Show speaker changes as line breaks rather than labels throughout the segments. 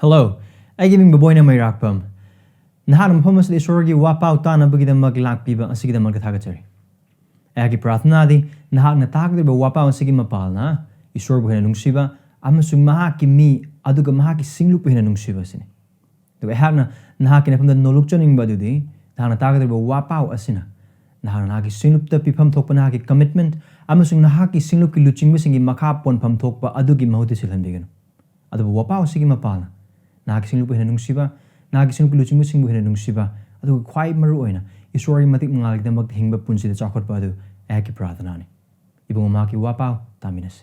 Hello, I giving Boboy na may rakpam. Nahakna mapamas di sorgi wapaw ta na bagida maglakpiba ang sige na magkatagachari. Ayaki prathna di nahakna takdir ba wapaw ang sige mapal na isorbo hinanungsiba amasung mahaki mi aduga mahaki singlupo hinanungsiba sini. Diba ayakna nahaki na pamda nolukchaning ba di nahakna takdir ba wapaw asina. Nahakna nahaki singlupta pipam thokpa nahaki commitment amasung nahaki singlup ki luching singi makapon pam thokpa adugi mahuti silhanbigano. Adu ba wapaw sige mapal na. Nahakising lupa hinanungsiba, nahakising lupa luching musing hinanungsiba, adu kwai maru oina, isori matik mangalig na maghingba punsi da chakot pa adu, ayaki prathana ni. Ibang umaki wapaw, taminas.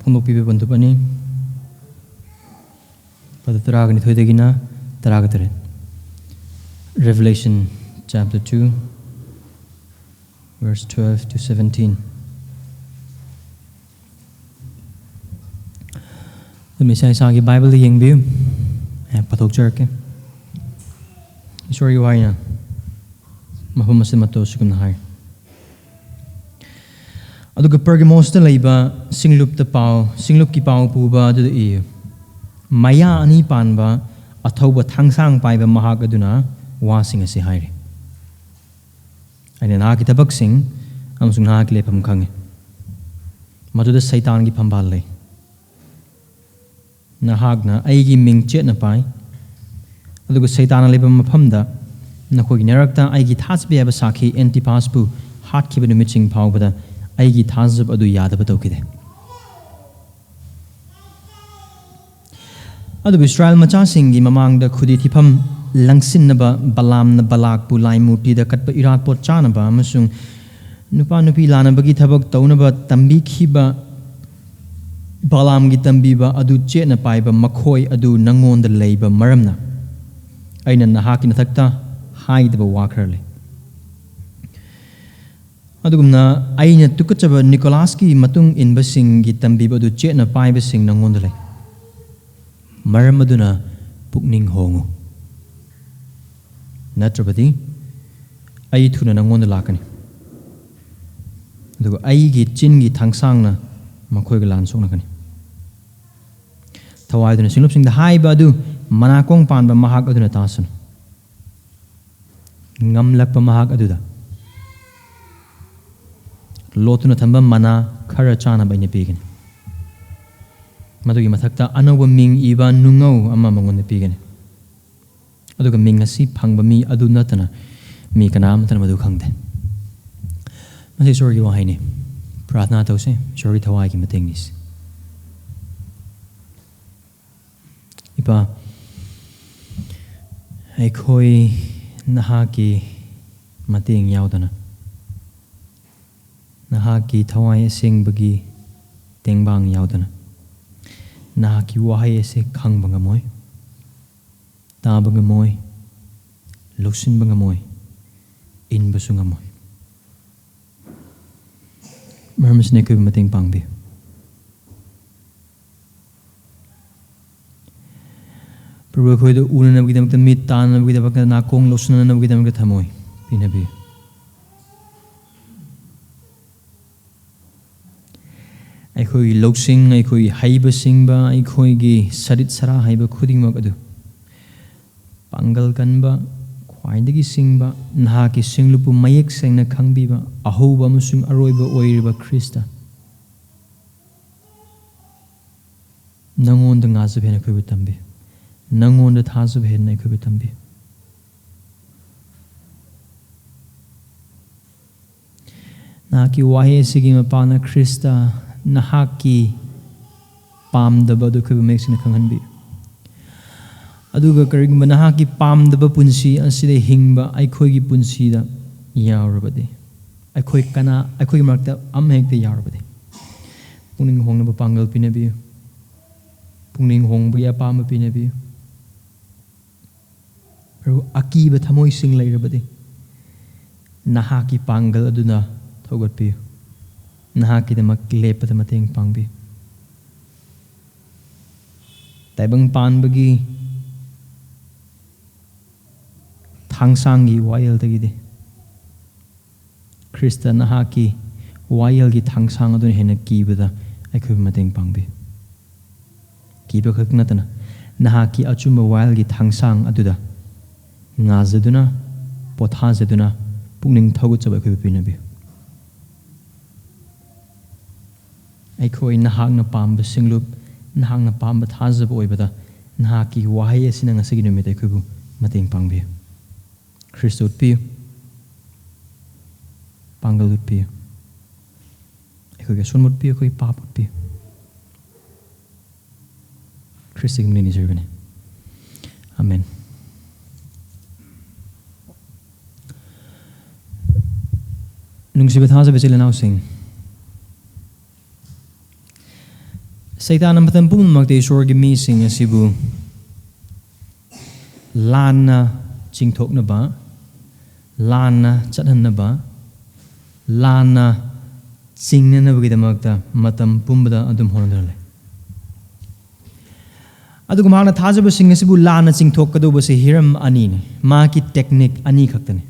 Pondok pipi bantu pani pada teragani thoidagi na teragatare. Revelation chapter 2 verse 12 to 17. Dumi sa isang Bible yung view patok jerke. Isori why na mapamasin mato sigum na hay. Aduga Pergamos na laiba singlup ki pau puba adu iyo. Maya ani panba athoba thangsang paiba mahak aduna wasing asi haire. Aina na kitabak sing amsung na lepam khange. Maduda saitan gi phambal le. Nahakna aigi mingchet na pai. Aduga saitan lepam maphamda nakoi narakta aigi thasbe aba sakhi antipas pu hat ki benu miching pau bada aigi thazab adu yadaba tokide. Adu Israel macha singi mamang da khudi thipam langsinnaba balam na balak pu lai murti da katpa irat pot chanaba amasung nupa nupi lana bagi thabak taunaba tambi khiba balam gi tambiba adu che na paiba makhoi adu nangon da leiba maramna aina nahaki na thakta haidaba wakharle. Adugumna aina tukachaba Nicolaski matung inbasing gitambiba du che na paibasing nangondale. Maramaduna pukning hongo. Natrapati ay thuna nangondalakani. Adugo ay gi chin gi thangsang na makhoi ga lansong nakani. Thawai duna singlup sing da haiba adu manakong panba mahak aduna tasan. Ngamlak pa mahak aduda. Lotuna thamba mana khara chana baina pigin. Madugi mathakta anoba ming iba nungau ama mangon pigin. Aduga ming asi phangba mi adu natana mi kanam tan madu khangde. Masi sorgi wa haini. Prathna tause sorgi thawai ki mateng nis. Ipa ai khoi nahaki mateng yaudana. Nahaki thawai sing bagi tengbang yaudana. Nahaki wahai se khang bangamoy. Ta bangamoy. Luksin bangamoy. Inbasungamoy. Marmas ne ko mateng pangbi. Pero ko do una na bigidam ta mitan na bigidam ka na kong losna na bigidam ka thamoy. Pinabi. Aikoi loksing, aikoi haiba singba, aikoi gi sarit sara haiba khuding mag adu. Pangal kanba, khwaidagi singba, nahaki singlupu mayek sengna khangbiba, ahoba amasung aroiba oiriba Khrista. Nangonda ngazab hena khoi tambi. Nangonda thazab hena khoi tambi. Nahaki wahe sigi mapana Khrista nahaki pamdaba du khabu mexing khanghanbi aduga karigba nahaki pamdaba punsi aside hingba aikhoi gi punsi da yarabade aikhoi kana aikhoi markta am hekte yarabade pungning hongnaba pangal pinabi pungning hongba ya pam pinabi pero akiba thamoi sing lairabade nahaki pangal aduna thogatpiyu nahaki damak lepada mateng pangbi taibangpanbagi thangsangi wayal tagide Khrista nahaki wayal gi thangsang adun hena kibada aikhoi mateng pangbi kiba khak natana nahaki achuma wayal gi thangsang aduda ngazaduna pothazaduna pungning thogut chaba aikhoi pinabi aikhoi nahakna pamba singlup nahakna pamba thazaba oibada nahaki wahai asina ngasigi numit aikhoi bu mateng pangbi Khrista utpiyu pangal utpiyu aikhoi sunmut piyu aikhoi pap utpiyu Khrista gimni nizirgane amen nungsiba thaza bechile naw sing Satan am patan pum magte ishwar gi mi sing asibu lana chingthokna ba lana chathanna ba lana chingnana bagi damakta matam pumbada adum honadale aduga magna thajaba sing asibu lana chingthokadu base hiram ani ne ma ki technique ani khaktane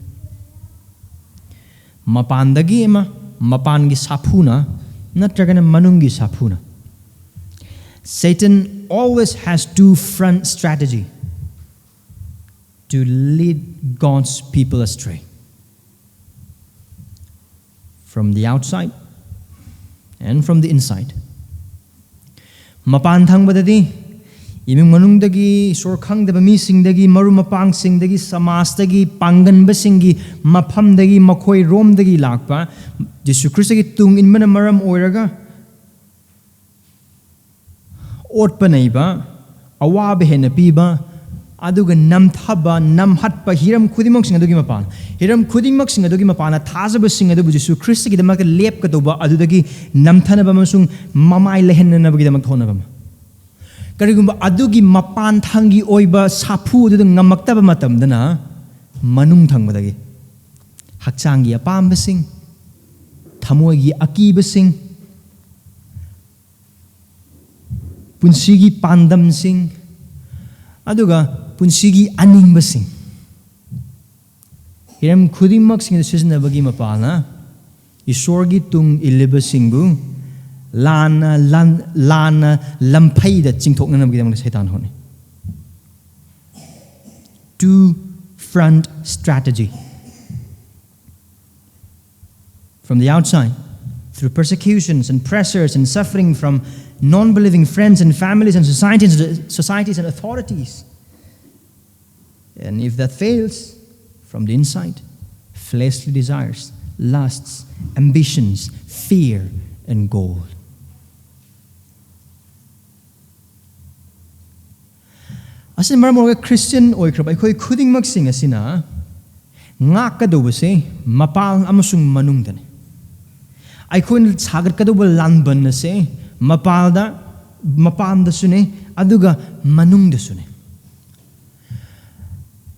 mapandagi ema mapangi saphuna natragana manungi saphuna Satan always has two front strategy to lead God's people astray from the outside and from the inside mapan thangbadadi iming manungdagi sor khangdaba mi singdagi maru mapang singdagi samasdagi panganba singi maphamdagi makhoi romdagi lakpa Jesu Khristagi tung inbana maram oiraga otpa naiba awabe hena piba aduga namthaba namhatpa hiram khudimok sing adugi mapan hiram khudimok sing adugi mapana thajaba sing adu Jesu Khristagi damak lepka toba adudagi namthanaba masung mamai lehenna bagi damak thonaba karigumba adugi mapan thangi oiba saphu adu ngamaktaba matamdana manung thangbadagi hakchangi apamba sing thamoigi akiba sing punsigi pandam sing aduga punsigi aningba sing hiram khudimak sing siznabagi mapana isorgi tung iliba singbu lana lampai da chingthokna nabagi damang Satan hone two front strategy from the outside through persecutions and pressures and suffering from non-believing friends and families and societies and authorities. And if that fails, from the inside, fleshly desires, lusts, ambitions, fear, and gold. Asin maram orga Christian oikrab aikoi khudingmak sing asina ngakadobase mapal amasung manungdane aikoi sagarkadoba lanban ase mapanda sune aduga manungda sune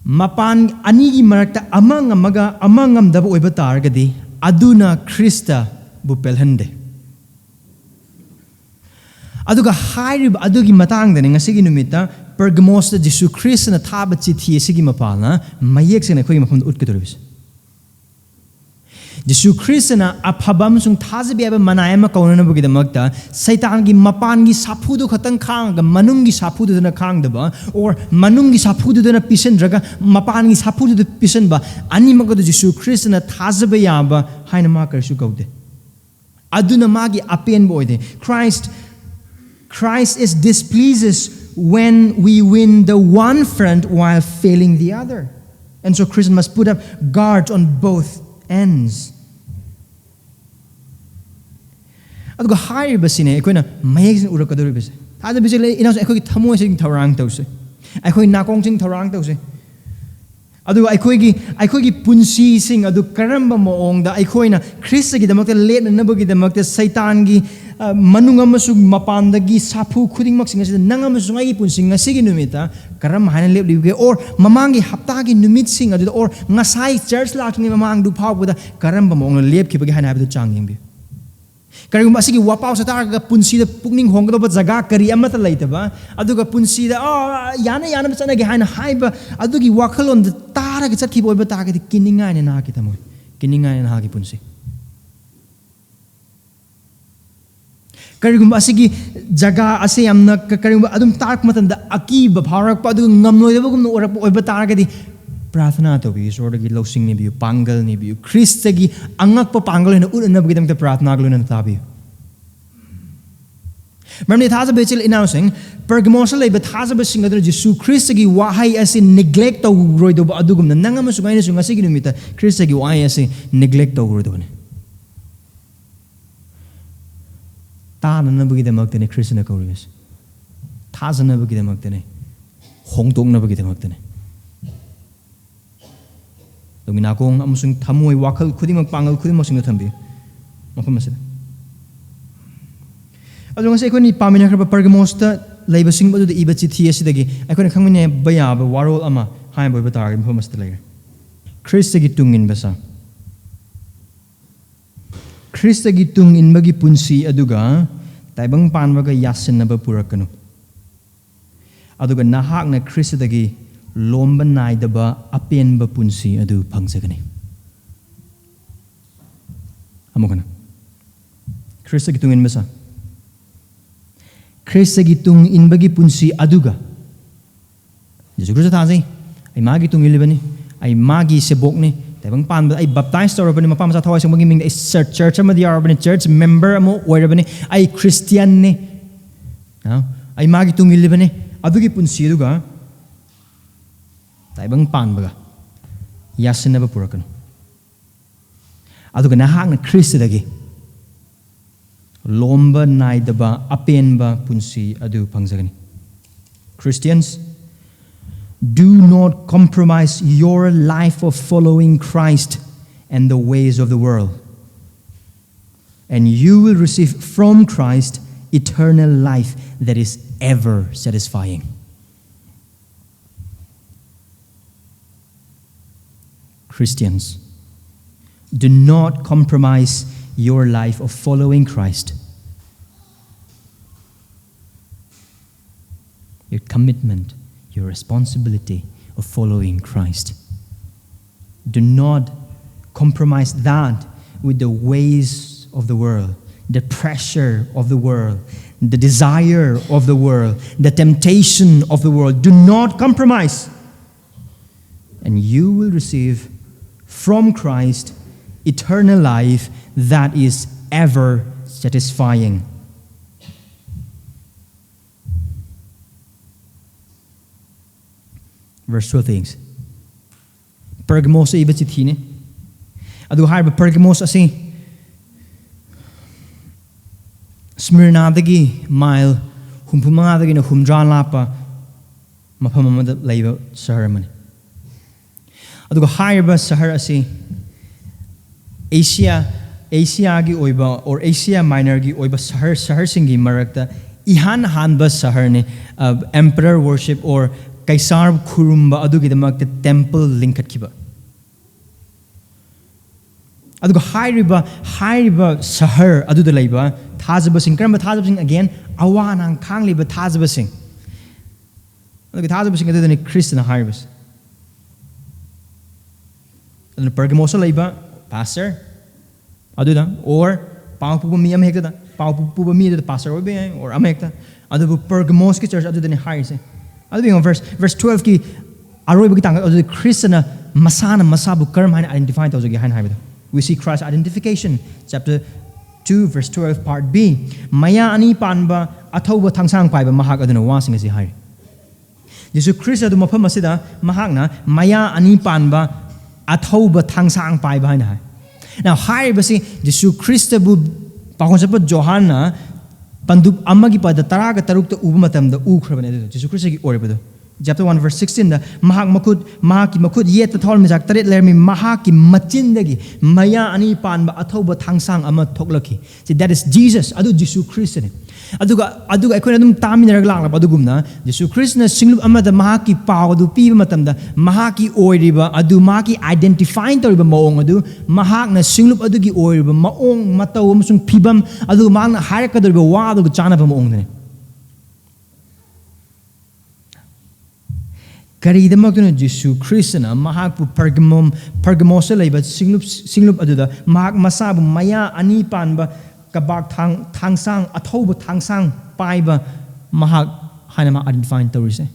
mapan anigi marakta amangam daba oiba targadi aduna Khrista bu pelhande aduga hairib adugi matangdane ngasigi numita Pergamos da Jesu Christ na thaba chithi asigi mapalna mayek sena khoi mafam utkadoribis Jesu Christ na aphabam sung thazabi aba manayama kaunana bagi damakta Satan gi mapan gi saphudu khatang khang ga manung gi saphudu na khang daba or manung gi saphudu na pisen draga mapan gi saphudu pisen ba ani magadu Jesu Christ na thazaba yaba haina ma karsu kaude aduna magi apenba oide Christ is displeases when we win the one front while failing the other. And so Christians must put up guards on both ends. Aduga hairiba sine ekoina mayek urakadoribase ada bijele inaus ekoi thamoi sing tharang tause ekoi nakong sing tharang tause
Adu aikoigi punsi sing adu karamba maongda aikoina Khristagi damakta let nabagi damakta Saitangi manung amasung mapandagi sapu khudingmak sing asida nang amasung ai punsi ngasigi numita karam haina lep libe or mamangi haptagi numit sing adu or ngasai church lakni mamang du phawbuda karamba maongna lep khibagi haina habidu changyingbi karigumba asigi wapau sataraga punsi da pukning hongdoba jaga kari amata leitaba aduga punsi da yana chanagi haina haiba adugi wakhalon da taraga chatki boiba taragadi kininga ne na kitamo kininga ne na ki punsi karigumba asigi jaga ase amna karigumba adum tarak matanda akiba bharak pa adu ngamloidaba gumno oiba taragadi प्रार्थना तो भी ईश्वर की लौसिंग ने भी पांगल ने भी ख्रिस्त की अंगक पर पांगल ने उन नब की तमते प्रार्थना गलो ने ताबी मरने थाज बेचल इनाउसिंग परगमोस ले बे थाज बे सिंग अदर जिसु ख्रिस्त की वाहाई ऐसे नेग्लेक्ट तो रोइदो अदुगुम नंगा म सुगाइने सुंगासी की निमित्त ख्रिस्त की वाहाई ऐसे नेग्लेक्ट तो रोइदो ने ता नब की तमते ने ख्रिस्त ने कोरिस थाज नब की तमते ने होंगतोंग नब की तमते ने Nakom amusung thamoi wakal khudimang pangal khudimang sing thambi mafam asida adu ngase ko ni pamina khaba Pergamos ta leiba sing badu iba chithi asidagi aikona khangmine baya ba warol ama hai boy batar mafam asida leir Khristagi tung inbasa Khristagi tung inbagi punsi aduga taibangpanbaga yasinnaba purakkanu aduga nahakna Khristadagi lomba naidaba apenba punsi adu phangjagani amukana Khristagi tung inbasa Khristagi tung inbagi punsi aduga Jesu Christ thaji ai magi tung ilibani ai magi sebokni taibang pan ai baptize torabani mapam sa thawai sangmagi ming church amadi arabani church member amo oirabani ai Christian ne ai magi tung ilibani adugi punsi aduga taibangpanbaga yasinnaba purakkanu aduga nahakna Khristadagi lomba naidaba apenba punsi adu phangjagani Christians, do not compromise your life of following Christ and the ways of the world, and you will receive from Christ eternal life that is ever satisfying. Christians, do not compromise your life of following Christ. Your commitment, your responsibility of following Christ. Do not compromise that with the ways of the world, the pressure of the world, the desire of the world, the temptation of the world. Do not compromise. And you will receive from Christ eternal life that is ever satisfying. Verse 12 things. Pergamos iba chithine. Adu harba Pergamos asi Smyrnadagi mile humpumangadagi na humdra lapa mapamamada laiba saharamani. Aduga harba sahar asi Asia gi oiba or Asia Minor gi oiba sahar singi marakta ihan hanba sahar ne emperor worship or Kaisar khurumba adugi damakta temple linkat kiba. Aduga hariba sahar aduda laiba thajaba sing karamba thajaba sing again awanang khangliba thajaba sing. Aduga thajaba sing aduda ni Christian haribas. Aduga Pergamos laiba pastor aduda or pangpuba mi amhekta da pangpuba mi aduda pastor obe or amhekta aduga Pergamos ki church aduda ni harise. Verse 12 ki aroi bagi tangga aduda Christian masana masabu karam hain identify tawjagi hain haibada. We see Christ identification, chapter 2, verse 12, part B. Maya ani panba athoba thangsang paiba mahak aduna wasing asi hai. Jesu Christ adu mafam asida mahakna maya ani panba athoba thangsang paiba hain hai. Now hai basi Jesu Christ bu pakonsapa Johanna pandup amagi pada taraga tarukta uba matamda ukhrabane adu Jesu Christ gi oribadu chapter 1 verse 16 da mahaki makut yet the thol mijak taret lermi mahaki machindagi maya ani panba athoba thangsang ama thoklaki. See, that is Jesus, adu Jesus Christ ne. Aduga aikoina dum taminarag lakla adugumna Jesus Christ na singlup amada mahaki paw du piba matamda mahaki oiriba adu maki identifying toriba maong adu mahak na singlup adugi oiriba maong mataw amasung pibam adu mangna harakadoriba wa adu chanaba maong ne. Karidamagno Jesus Christ na mahakpu Pergamos laiba singlup aduda mahak masabu maya ani panba kabak thangsang athoba thangsang paiba mahak haina ma identify torise.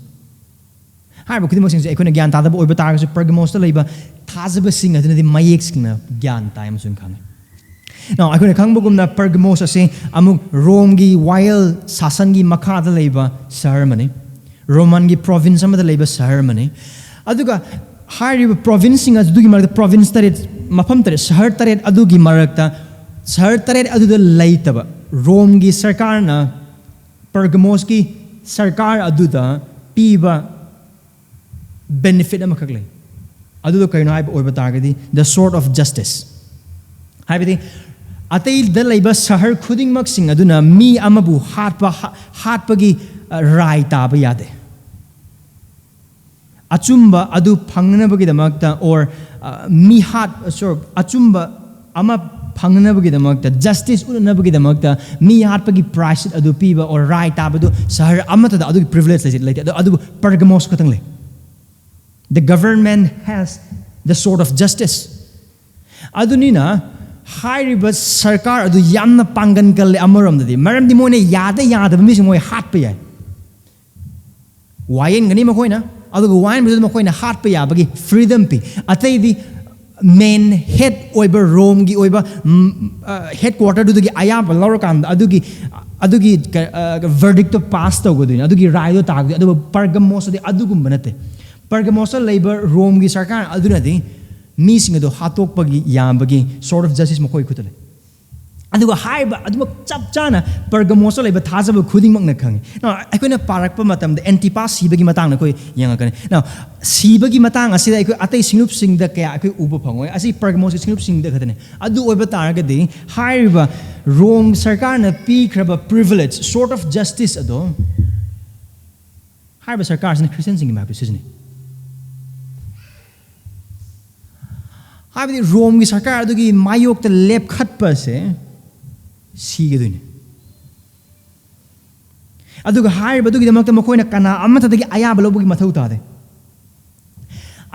Haiba kudimok sing ekona gyan tadaba oiba targasu Pergamos laiba thazaba sing aduna di mayek sing na gyan time sun khang. Now ekona khangbugumna Pergamos ase amuk Rome gi while sasan gi makha da laiba ceremony Roman gi province amada laiba ceremony aduga hariba province sing adugi marakta province taret mafam taret shahar taret adugi marakta shahar taret aduda laitaba Rome gi sarkar na Pergamos gi sarkar aduda piba benefit amakak lai aduda kaino haiba oiba targadi the sword of justice haibati atay da laiba shahar khuding mak sing aduna mi amabu hatpa gi rai taba yade achumba adu phangnabagi damakta or mi hat achumba ama phangnabagi damakta justice unabagi damakta mi hatpagi price adu piba or rai taba du sahar amata da adu privilege late adu Pergamos katang le. The government has the sword of justice adunina hairiba sarkar adu yamna pangan kal amaram dadi maram di moine yada mi moy hat pa yai wayen gani makoina aduga wayen bidu makoina hat pa yabagi freedom pi atay di main head oiba Rome gi oiba headquarter du gi ayam lorokan adugi verdict pass to godin adugi rai do tag adu Pergamos di adugum banate Pergamos labor Rome gi sarkar aduna di mi sing adu hatok pagi yambagi sword of justice makoi kutale aduga haiba aduma chap chana Pergamos laiba thazaba khuding mak na khang now aikoina parakpa matam the Antipas sibagi matang na koi yanga kane now sibagi matang asida aikoi atay singlup sing da kaya aikoi uba phangoi asi Pergamos singlup sing da khatane adu oiba targa de haiba Rome sarkar na pi khraba privilege sort of justice ado haiba sarkar sin Christian sing ma pisini haiba di Rome gi sarkar adugi mayok ta lep khat pa se sigaduni aduga haiba adugi damakta makoina kana amata dagi ayaba lobugi mathau tade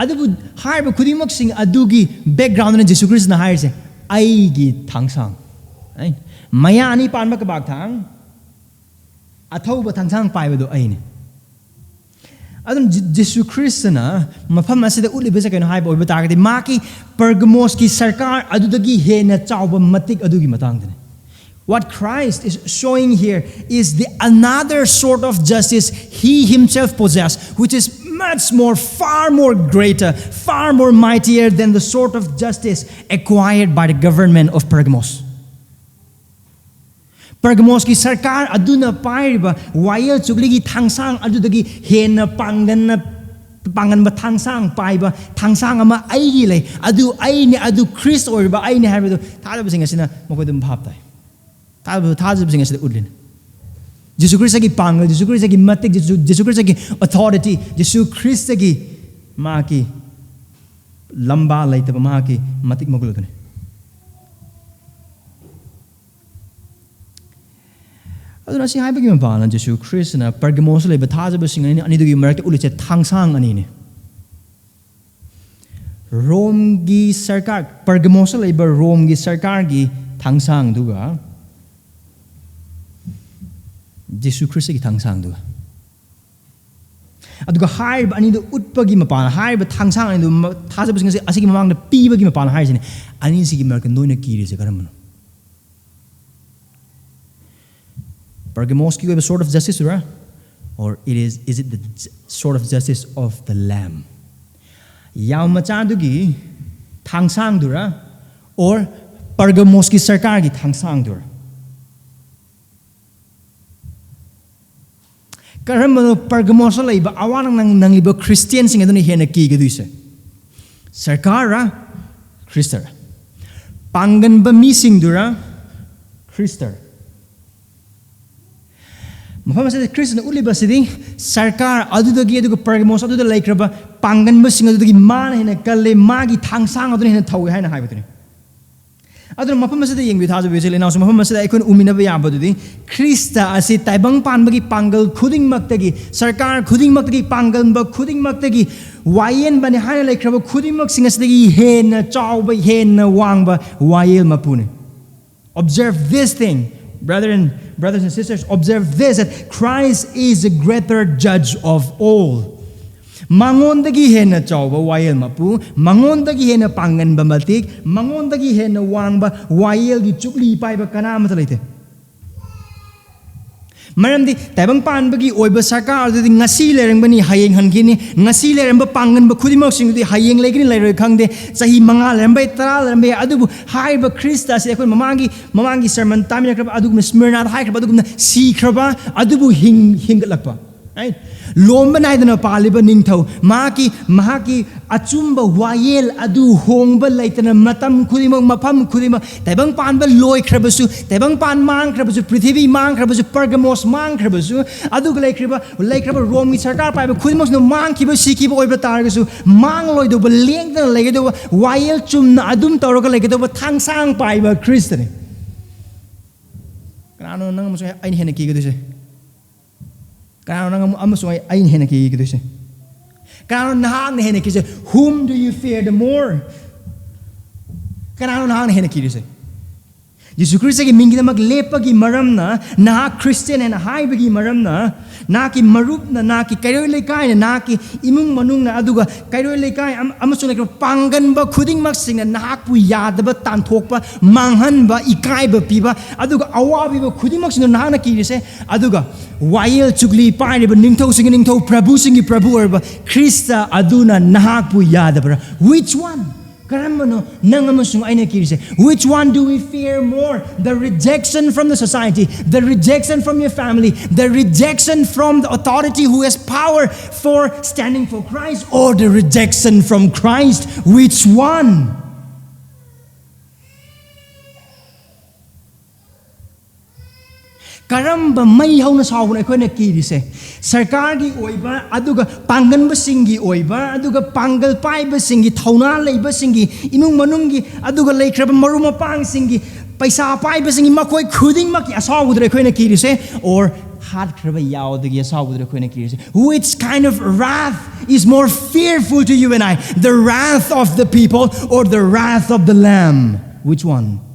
adubu haiba khudimak sing adugi background na Jesus Christ na hair se ai gi thangsang ai maya ani panba ka bak thang athauba thangsang paiba do ai ne adum Jesus Christ na mafam asida ulibe se kaino haiba oiba targadi maki Pergamos ki sarkar adudagi hena chawba matik adugi matang dane. What Christ is showing here is the another sort of justice he himself possessed, which is much more, far more greater, far more mightier than the sort of justice acquired by the government of Pergamos. Pergamos ki sarkar aduna pairiba wayal chugligi thangsang adudagi hena pangan ba thangsang paiba thangsang ama aigi lei adu Christ oriba aini haiba thada singa sina mokodum bhaptai thazab singa sida udlin Jesus Christ ki pangal Jesus Christ ki matik Jesus Christ ki authority Jesus Christ ki ma ki lamba laitaba ma ki matik moguludane aduna si haiba gi mabana Jesus Christ na Pergamos leba thazab singa ni ani dugi marakta uliche thangsang ani ne Rome gi sarkar Pergamos leba Rome gi sarkar gi thangsang duga Jesus Christ ki thangsang duga aduga haiba ani du utpagi mapana haiba thangsang ani du thazab singa asigi mamang na piba gi mapana haisine ani sigi marakta noina kiri se karamano Pergamos ki a sort of justice, right? Or is it the sort of justice of the Lamb? Yamachandugi thangsang dura or Pergamos ki sarkar ki thangsang dura. Karamano Pergamos laiba awan nang liba Christian sing aduni hena ki gaduise. Sarkara Christar. Pangan ba mi sing dura Christar. Mafama sa Christian uliba sidi sarkar adudagi aduga Pergamos aduda laikraba pangan ba sing adudagi man hena kalle magi thangsang aduni hena thawi haina haibaduni. Adun mafam masada yeng bithaja bijeli naw mafam masada ikon uminaba yabadudi Khrista asi taibangpanbagi pangal khuding maktagi sarkar khuding maktagi pangal ba khuding maktagi wayen bani hana laikraba khuding mak singasdagi hena chawba hena wangba wayel mapune. Observe this thing, brothers and sisters, observe this, that Christ is the greater judge of all. Mangondagi hena chawba wayel mapu, mangondagi hena pangan ba matik, mangondagi hena wangba wayel gi chukli paiba kana matalaite. Maramdi taibangpanbagi oiba sarkar adudi ngasi lerang bani hayeng hankini ngasi lerang ba pangan ba khudimok singudi hayeng legini lairoi khangde sahi manga lerang ba tara lerang ba adubu haiba Khrista se ekoi mamangi sermon tamina kraba adugna smirna hai kraba adugna si kraba adubu hingalakpa. Right? Lomba naidana paliba ningthau mahaki achumba wayel adu hongba laitana matam khudima mafam khudima taibangpanba loi khrabasu taibangpan mang khrabasu prithvi mang khrabasu Pergamos mang khrabasu aduga laikraba romi sarkar paiba khudimos no mang khiba sikiba oiba targasu mang loido ba lengdana laigedo wayel chumna adum tawraga laigedo ba thangsang paiba Kristane. Kanano nang muso ai hena kigeduse. Whom do you fear the more? Jesus Christ ki mingi namak lepagi maramna na Christian and haibagi maramna na ki marup na ki kairoi lekai na ki imung manung na aduga kairoi lekai amasung like pangan ba khuding mak sing na hakpu yadaba tanthokpa manghan ba ikai ba piba aduga awabi ba khuding mak sing na ki se aduga wayel chukli pai ba ningthau sing ningthau prabhu sing prabhu or ba Krista aduna nahakpu yadaba. Which one? Which one do we fear more? The rejection from the society, the rejection from your family, the rejection from the authority who has power for standing for Christ, or the rejection from Christ? Which one? Karamba may hauna sawna ko na kirise sarkar gi oiba aduga pangan ba singi oiba aduga pangal pai ba singi thauna leiba singi imung manungi aduga leikraba maruma pang singi paisa pai ba singi makoi khuding mak asawudre ko na kirise or hat kraba yaudagi asawudre ko na kirise. Which kind of wrath is more fearful to you and I? The wrath of the people or the wrath of the Lamb? Which one?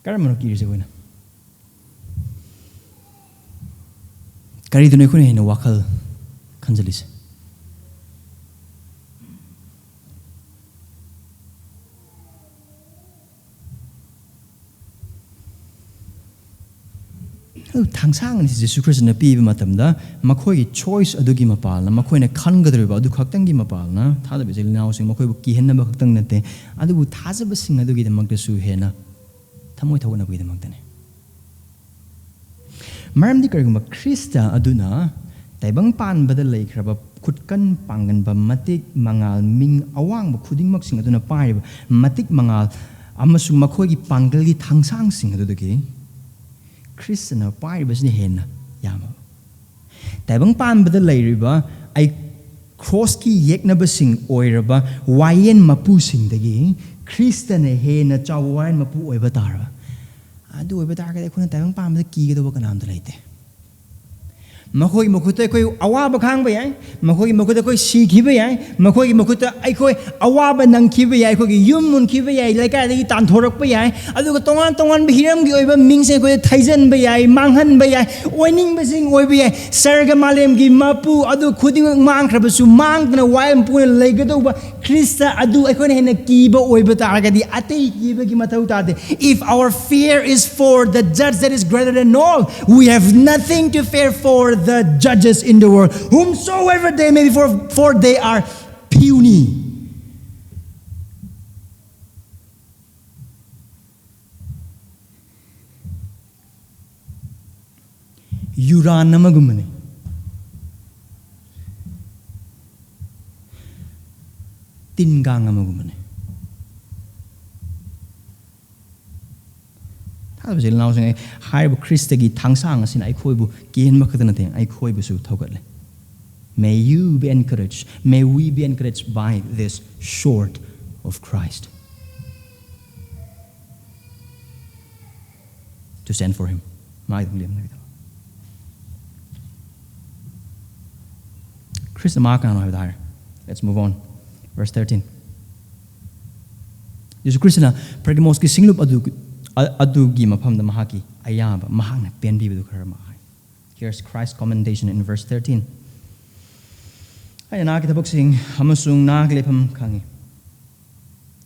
Karamano kirise ko na. Kari dunay ko na hina wakal kanjalis. Thangsang ni Jesus Christ na piba matamda makoi choice adugi mapal na makoi na khangadriba adu khaktangi mapal na thada bijel naw sing makoi bu ki henna ba khaktang nate adu bu thaja ba sing adugi damagda su hena thamoi thawna bui damagdane maramdi karigumba Krista aduna taibangpan bada laikraba khutkan pangan ba matik mangal ming awang ba khuding mak sing aduna pai matik mangal amasung makoi gi pangal gi thangsang sing adudagi Kristna pai ba sini hena yama taibangpan bada lairiba ai cross ki yekna ba sing oiraba wayen mapu sing dagi Kristna hena chawain mapu oiba tara adu oiba tara ka khuna taibangpan bada ki ga do ba kanam da laite makoi makuta koi awaba khang ba yai makoi makuta koi sikhi ba yai makoi makuta ai koi awaba nang khi ba yai koi yum mun khi ba yai laikai da tan thorak ba yai adu tongan tongan hiram gi oiba ming se koi thaijan ba yai manghan ba yai oining ba sing oi ba yai sarga malem gi mapu adu khuding mang khra ba su mang na waim pu lai ga do ba Krista adu ai koi hena ki ba oi ba ta ga di atei ki ba gi mathau ta de. If our fear is for the judge that is greater than all, we have nothing to fear for the judges in the world, whomsoever they may be, for they are puny. Yuran namagumani. Tingang amagumani. How was it now saying, High Khristagi, Tangsangas in Ikoibu, Gain Makatanathing, Ikoibusu Togatli. May you be encouraged. May we be encouraged by this short of Christ. To send for him. Let's move on. Verse 13. Yesu Krishna Pergamos ki singlup adugi mapam da mahaki ayaba mahang penbi bidu khara mahai. Here's Christ's commendation in verse 13. Ay na kita boxing hamasung na lepam khangi.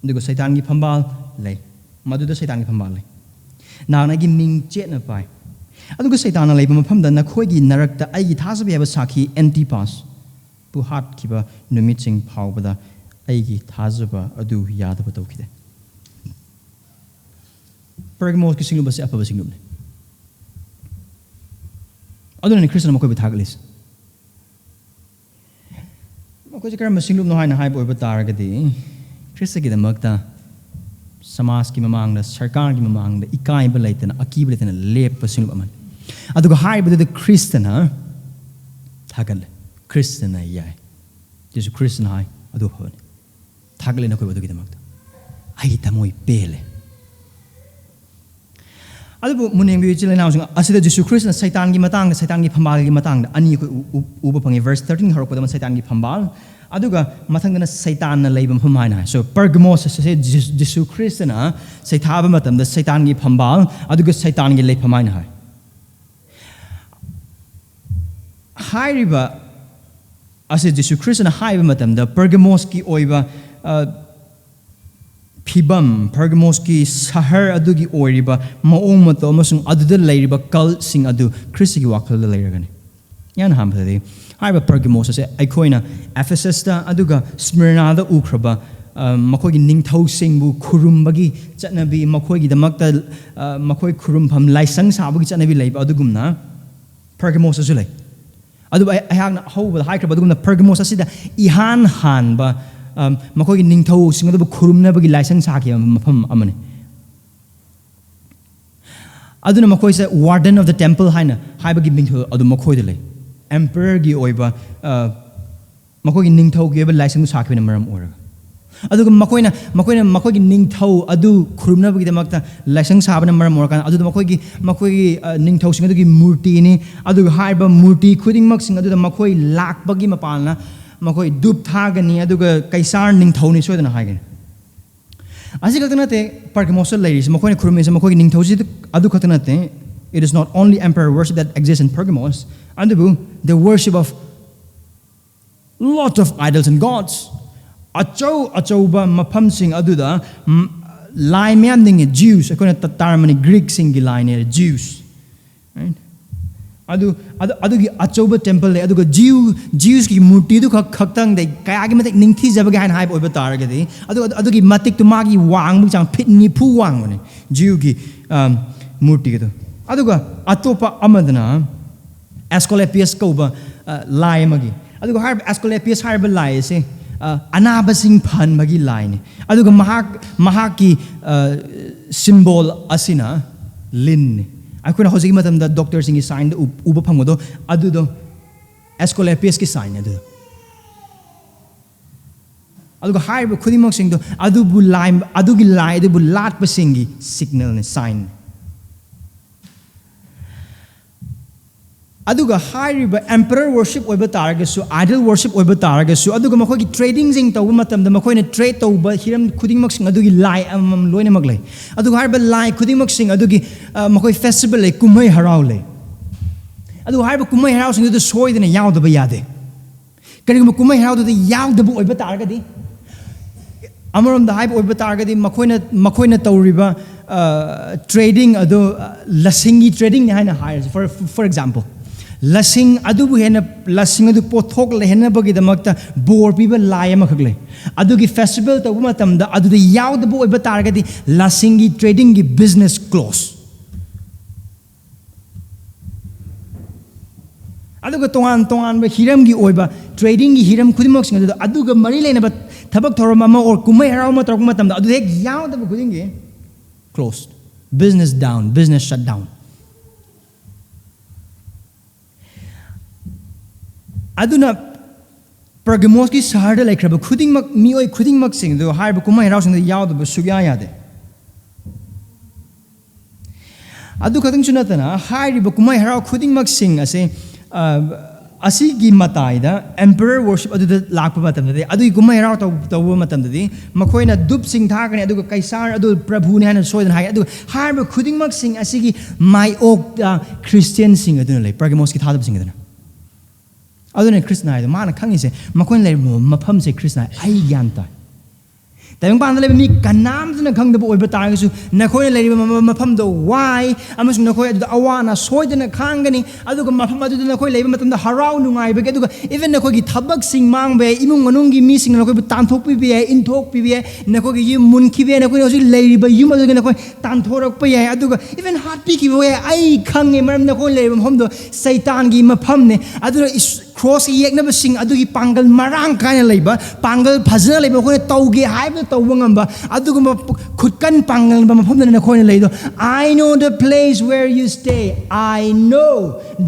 Dugo Satan gi phambal lei. Madu da Satan gi phambal lei. Na na gi ming chet na pai. Adugo Satan na lei mapam da na khoi gi narak da ai gi thasabi haba sakhi Antipas. Bu hat kiba numit sing phau bada ai gi thasaba adu yad ba tawkhide. Pergamos ki singlu ba se apa ba singlu ne. Adu ni Christian makoi bithaglis. Makoi je karam singlu no hai na hai boi ba tar ga di. Christ ki da magta समाज की ममांग सरकार की ममांग इकाई लेते अकीब लेते लेप सिंह ख्रिस्तन थागल ख्रिस्तन याय जिसु ख्रिस्तन हाय थागले नकोई आई तमोई पेले मुनेंग जिसु ख्रिस्तन सैतान की फंबाल की अनी उब फंगे वर्स 13 हरपद सैतान की फंबाल मथंगना सैतान लेब फमायना सो परगमोस से जिसु ख्रिस्तना सैथाब मतम सैतान की फंबाल सैतान की लेब फमायना है हाइरिबा असे जिसु ख्रिस्तना हाइब मतम परगमोस की ओइबा फिबम परगमोस की शहर अदुगी ओइरिबा मओंग मतो अमसुंग अदुदा लेरिबा कल सिंग अदु ख्रिस्त की वाखल लेरगनी यान हामदे हाइबा परगमोस से अखोइना एफेसस अदुगा स्मिर्ना उख्रबा मखोगी निंगथौ सिंगबु खुरुमबगी चटनबी मखोगी दमक्ता मखोई खुरुमफम लाइसंग साबगी चटनबी लेबा अदुगुमना परगमोस से ले अदु अहागना हौबा हाइख्रबा अदुगुमना परगमोस असिदा इहान हानबा मखोगी निंगथौ सिंगदबु खुरुमनबगी लाइसंग साखि मफम अमने अदुना मखोई से वार्डन ऑफ द टेंपल हाइना हाइबगी मिंगथौ अदु मखोई दे Emperor की ओइबा मखोगी निंगथौ की ओइबा लाइसेंस साखिबन मरम ओरगा अदुग मखोगी निंगथौ अदु खुरुमनबगी दमक्ता लाइसेंस साबन मरम ओरका अदु मखोगी निंगथौ सिंग अदुगी मूर्ति नि अदुग हाइबा मूर्ति खुदिंगमक सिंग अदु मखोई लाकबगी मपालना मखोई दुप थागनी अदुग कैसार निंगथौ नि सोदना हाइगन असी कतनते परगमोस लेरिस मखोई खुरुमेस मखोगी निंगथौ सि अदु कतनते It is not only emperor worship that exists in Pergamos, and the worship of lots of idols and gods. Achauba mapam sing aduda lai myam ding Jews. Akona tatarmani Greek singi line Jews. Right? Adu ki achauba temple le adu Jews ki murti du khaktang de kaya ki matik ningthi jabaga han hype oiba tar ga de adu ki matik tu magi wang bu chang pit ni phu wang ne Jew ki murti ke अदुगा अतोपा अमदना एस्कोलेपियस कोबा लाई मगी अदुगा हार एस्कोलेपियस हारबा लाई से अनाबा सिंग fun मगी लाई ने अदुगा महाक की symbol असिना लिन ने अखुना होजिक मतम the doctor Singh sign उबा फंगदो अदुदो एस्कोलेपियस की sign अदु अदुगा हार खुदिमक सिंग दो अदुबु लाई अदुगी लाई अदुबु लाट पसिंगी सिग्नल ने साइन अदुगा हाइरिबा एम्परर वर्शिप ओइबा तारगसु आइडल वर्शिप ओइबा तारगसु अदुगा मखोगी ट्रेडिंग जिंग तौबा मतमदा मखोइना ट्रेड तौबा हिरम खुदिंगमक सिंग अदुगी लाई अमम लोइनमक लै अदुगा हाइरिबा लाई खुदिंगमक सिंग अदुगी मखोइ फेस्टिवल ले कुमै हराव ले अदुगा हाइरिबा कुमै हराव सिंग दु सोइदना यावदबा यादे करिगुम कुमै हराव दु यावदबु ओइबा तारगदी अमरम द हाइब ओइबा तारगदी मखोइना तौरिबा ट्रेडिंग अदु लसिंगी ट्रेडिंग हाइना हायर फॉर एग्जांपल लसिंग अदुबु हेना लसिंग अदु पोथोक लेहना बगी दमक्ता बोर पीबा लाई अमा खगले अदुगी फेस्टिवल तबु मतमदा अदुदि यावदबु ओइबा तारगदी लसिंगी ट्रेडिंग की business close aduga tongan ba hiram gi oiba trading gi hiram khudimok sing adu aduga mari lena ba thabak thoram ama or kumai harau ma tok matam da adu hek yaw da khuding gi closed, business down, business shut down. Aduna Pergamos ki sahar da laikraba khudingmak mioi khudingmak sing do har ba kumai harau sing da yaw da sugya yade adu khatang chunatana hari ba kumai harau khudingmak sing ase asigi matai da emperor worship adu da lakpa matam da adu kumai harau taw matam da makoina dup sing thakani adu kaisar adu prabhu ne hana soidan hai adu har ba khudingmak sing asigi mai ok Christian sing adu lai Pergamos ki thadab sing adu adu ne Krishna adu mana khangi se makoin lai mapham se Krishna ai gyan ta taibangpan da mi kanam na khang da oi ba ta ga su na khoi lai mapham do why amasung na khoi adu awana soidana khangani adu ga mapham adu na khoi lai matam da harau nungai ba adu even na khoi gi thabak sing mang be imung manung gi mi sing na khoi tan thok pi bi ai in thok pi bi ai na khoi gi mun ki be na khoi hosi lai ba yum adu na khoi tan thorak pa ai adu ga even heart pi ki be ai khange maram na khoi lai mapham do satan gi mapham ne adu cross yek na ba sing adu gi pangal marang kana lai ba pangal phajna lai ba khoi tauge hai ba tawangamba aduguma khutkan pangal ba mafam na khoi lai do I know the place where you stay I know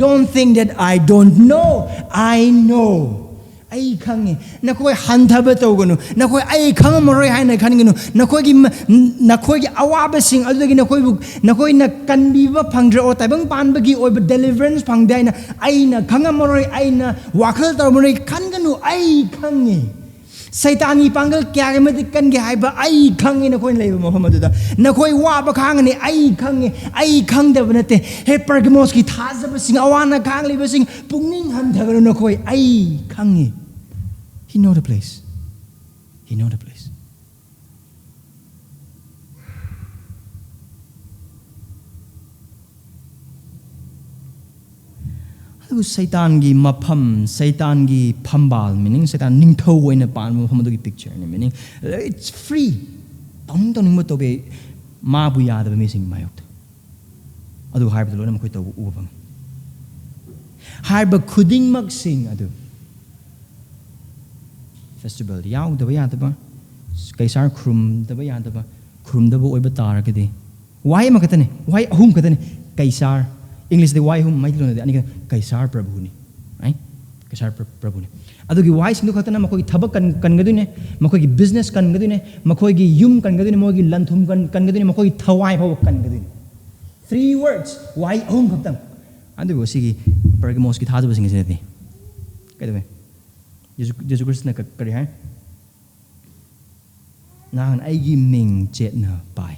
don't think that I don't know I know ai khange na khoi hanthaba tawganu na khoi ai khang maroi hai na khangenu na khoi gi awaba sing adughi na khoi na kanbi ba phangdra o taibangpanba gi oi ba deliverance phangdai na ai na khang maroi ai na wakhal taw maroi khanganu ai khange Saitani pangal kya ke mati kan ke hai ba ai khang na khoi lai ma phama da na khoi wa ba khang ni ai khang da banate he Pergamos ki thaza ba sing awana khang li ba sing pungning han tha na khoi ai khang he know the place adu Satan gi mapham Satan gi phambal meaning Satan ningthau oina pan mapham adu gi picture ni meaning it's free tong mo to be ma bu ya da me sing mayok adu har ba lo na mo khoi to u bang har ba khuding mak sing adu festival yaw da ba ya da ba kaisar khrum da ba ya da ba khrum da ba oi ba tar ka de why ma ka tane why hum ka tane kaisar English the why hum mai lo na ani kaisar prabhu ni right kaisar prabhu ni adu gi why sing do khatana makoi thabak kan gadune makoi gi business kan gadune makoi gi yum kan gadune mo gi lanthum kan gadune makoi thawai phaw kan gadune 3 words why hum khatam adu go sigi Pergamos ki thadu sing se ne kai do Jesus Christ na kari hai nang ai gi ming chet na pai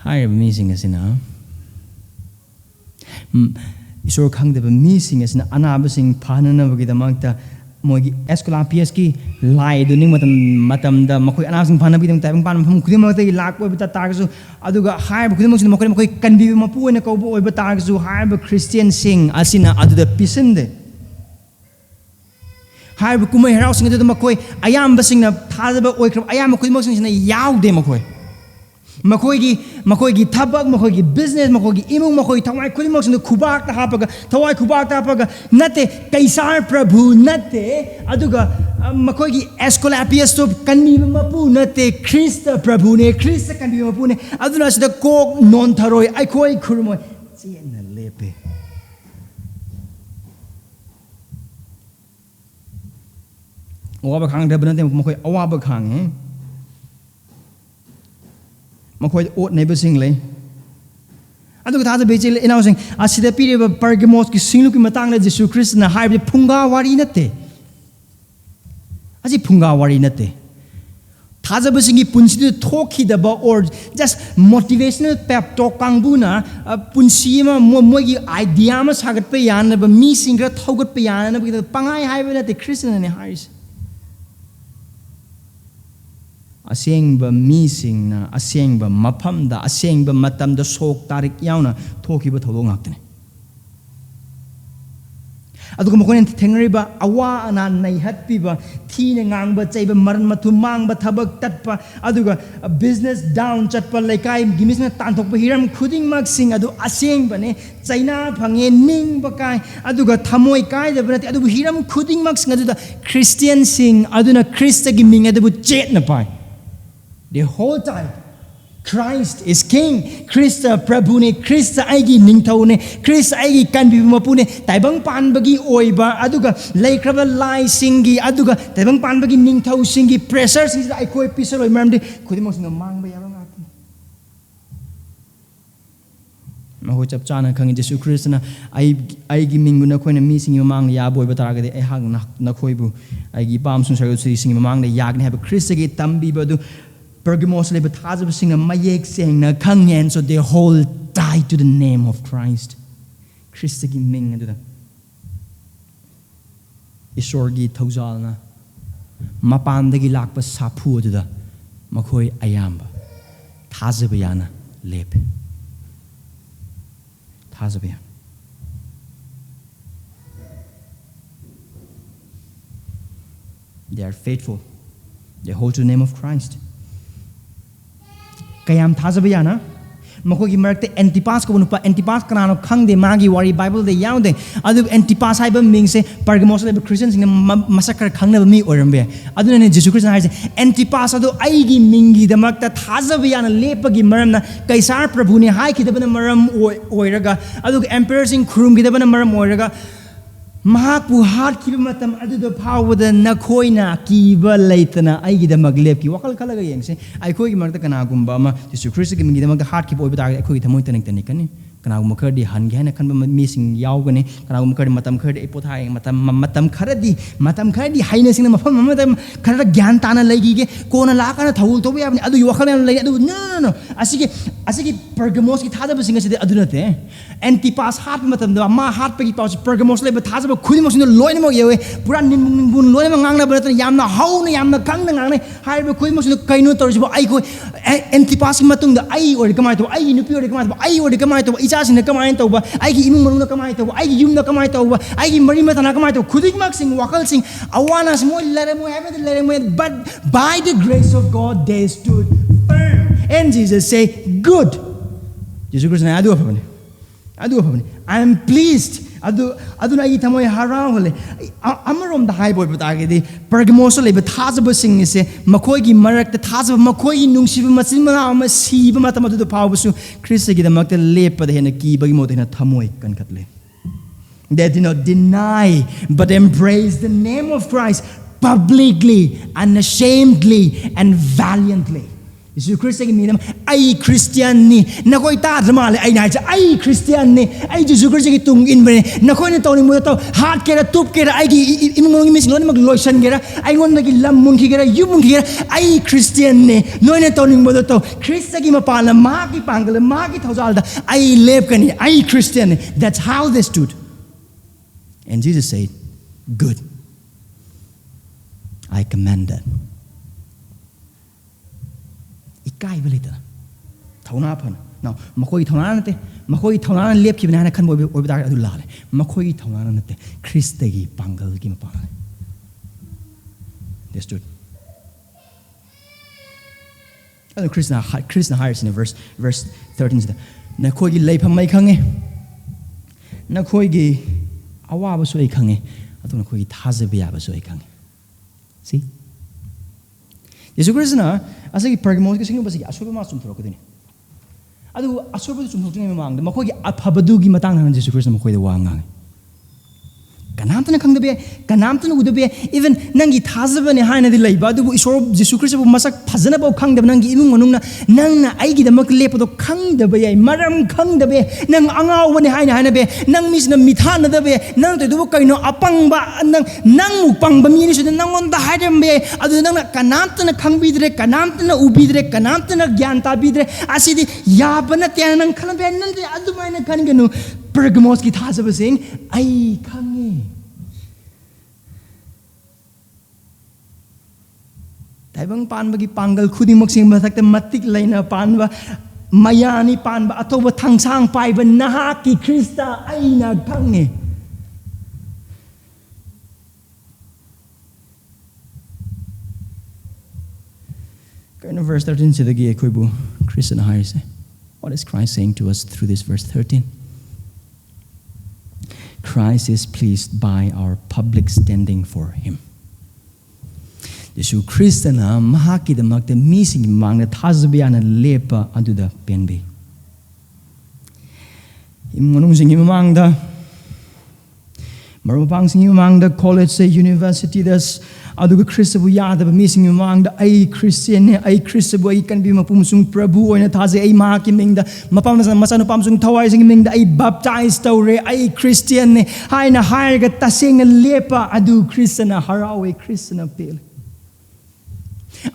Hi, amazing as in isor khang de amazing as in anaba sing phanana bagi da magta mogi escolapias ki lai do ning matam da makoi anaba sing phana bagi da taibangpan pham khudimak ta lak oi bata targasu aduga hai ba khudimak sing makoi kanbi mapu na ko oi bata targasu hai ba Christian sing asina adu da pisinde hai ba kumai harau sing da makoi ayam ba sing na thada ba oi khrab ayam khudimak sing na yaw de makoi makoigi thabak makoigi business makoigi imung makoi thawai khudimok sing khubak ta hapaga thawai khubak ta hapaga nate kaisar prabhu nate aduga makoigi escolapius to kanmi mapu nate Christ prabhu ne Christ kanmi mapu ne aduna sida kok non tharoi ai khoi khurmoi chena lepe owa ba khang da banate makoi awa ba khang makoi ot neighbor sing le adu ka tha be chile ina sing asida pire ba Pergamos ki singlu ki matang le Jesus Christ na hai phunga wari nate aji phunga wari nate thaja ba sing ki punsi thoki da ba or just motivational pep talk kangbu na punsi ma mo gi idea ma sagat pe yan ba mi sing ra thogat pe yan na ba pangai hai ba nate Christian ne haris aseng ba mi sing na aseng ba mapham da aseng ba matam da sok tarik yauna thoki ba thodong ngak tane aduga makoy thengreba awa ana nai hatpiba thine ngangba chaiba maran mathu mangba thabak tatpa aduga business down chatpa laikai gimisna tanthokpa hiram khuding mak sing adu aseng bane chaina phange ning bakai aduga thamoi kai debanati adu hiram khuding mak sing adu Christian sing aduna Khristagi ming adu chet na pai the whole time Christ is King. Khrista Prabhune, Khrista aigi ningthaune, Khrista aigi kanbi mapune, taibangpanbagi oiba, aduga laikraba lai singi, aduga taibangpanbagi ningthau singi, pressure singi ai koi pisaroi maramde khudimok singa mangba yaba ngati. Maho chap chana khangi Jesu Christ na aigi minguna khoina mi singi mamang yaboi bataragade ai hang na khoibu aigi pam sun sargu singi mamang de yagne have Khrista ge tambi badu Pergamos leba thazab singa mayek sengna khangen so they whole die to the name of Christ. Khristagi ming adu da. Isorgi thawjalna mapandagi lakpa saphu adu da makhoi ayamba thazab yana lep. Thazab yana. They are faithful. They hold to the name of Christ. Kayam thazabiyana makogi marakte Antipas ko nupa Antipas kanano khangde magi wari Bible de yaude adu Antipas haiba mingse Pergamos leba Christians sing massacre khangna mi orambe aduna ne Jesus Christ haise Antipas adu aigi mingi de makta thazabiyana lepagi maramna Kaisar Prabhu ne hai khidabana maram oiraga adu emperor sing khrum khidabana maram oiraga Mahapu hard kiba matam adu the power the nakoina kiba laitana aigi the maglep ki wakal kalaga yengse ai koi ki magta kana gumba ma Jesu Christ ki mingi the magta hard kiba oibata ai koi thamoi tanek tanek kani kana gumba khardi han ge na khan mi sing yaw gane kana gumba khardi matam khardi epotha matam khardi haina sing mafam matam khara gyan tana laigi ge kona la kana thawul to ya adu wakal na lai adu no asigi Pergamos ki thada singa se adu na te Antipas hard matam da ma hard pe ki paus Pergamos le thada khudimok sino loina mo yewe pura ninbun loina ngangna barata yamna hauna yamna kangna ngangne haiba khudimok sino kaino torjibo ai ko Antipas ki matung da ai or kamai to ai nupi or kamai to ai or kamai to icha sina kamai to ba ai ki imung manung kamai to ai ki yum na kamai to ba ai ki mari mata na kamai to khudimok sing wakal sing awana mo lere mo have lere mo but by the grace of God they stood firm and Jesus say good Jesus Christ na adu apani I am pleased adu na ithamoy harau hole amarom da high boy batage di Pergamos le bathazab sing ise makoi gi marak ta thazab makoi gi nungsiba machin mana ama siba matam adu phaw su Khristagi da makta lepa de hena ki bagi mo de hena thamoi kan khatle they did not deny but embrace the name of Christ publicly unashamedly and valiantly Jesus Christ ki minam ai Christian ni nakoi ta dramale ai nai ai Christian ni ai Jesus Christ ki tung in bane nakoi na tawni mo to hat kera tup kera ai ki imong mis lon mag loisan gera ai ngon nagi lam mun ki gera yum mun ki gera ai Christian ni noi na tawni mo to Christ ki mapala ma ki pangal ma ki thawjal da ai lep kani ai Christian ni that's how they stood and Jesus said good I commend that ikai belita thona phan now makoi thona nate makoi thona lep ki bana khan boy da adu la le makoi thona nate Khristagi pangal ki ma pa they stood and Krishna hires in verse 13 na khoi gi leipam mai khange na khoi gi awa ba soi khange atu na khoi gi thazabe ya ba soi khange see Jesus Christ na asagi Pergamos ki singu basigi asoba ma sum thoro kodini adu asoba sum thoro ngi mang makoi gi aphabadu gi matang na Jesus Christ makoi da wa ngang kanamtana khangdabe kanamtana udabe even nangi thazabane haina di laiba du isor Jesus Christ bu masak phajana ba khangdab nangi imung manungna nangna aigi damak lepodo khangdabe yai maram khangdabe nang angau bane haina be nang misna mithana dabe nang te du kaino apangba nang upangba mi ni su nangon da haidam be adu nang kanamtana khangbidre kanamtana ubidre kanamtana gyanta bidre asidi yabana tya nang khanbe nan adu maina khangenu Pergamos ki thazaba sing ai khange taibangpanbagi pangal khudimok sing mathakta matik laina panba mayani panba atoba thangsang paiba nahaki Khrista aina khange Kind of verse 13 sidagi ekoibu Christian haise. What is Christ saying to us through this verse 13? Christ is pleased by our public standing for Him. Yesu Kristana mahaki damakta mising mangna thazabiyana lepa aduda penbi. Imunung singi mamangda marupang singi mamangda college say university das aduga Kristabu yadaba mising mamangda ay Christian ne ay Kristabu ay kan bi mapumsung Prabhu oina thaze ay mahaki mingda mapamasa masano pamsung thawai singi mingda ay baptize tawre ay Christian ne haina hairga taseng lepa adu Kristana harawe Kristana pel.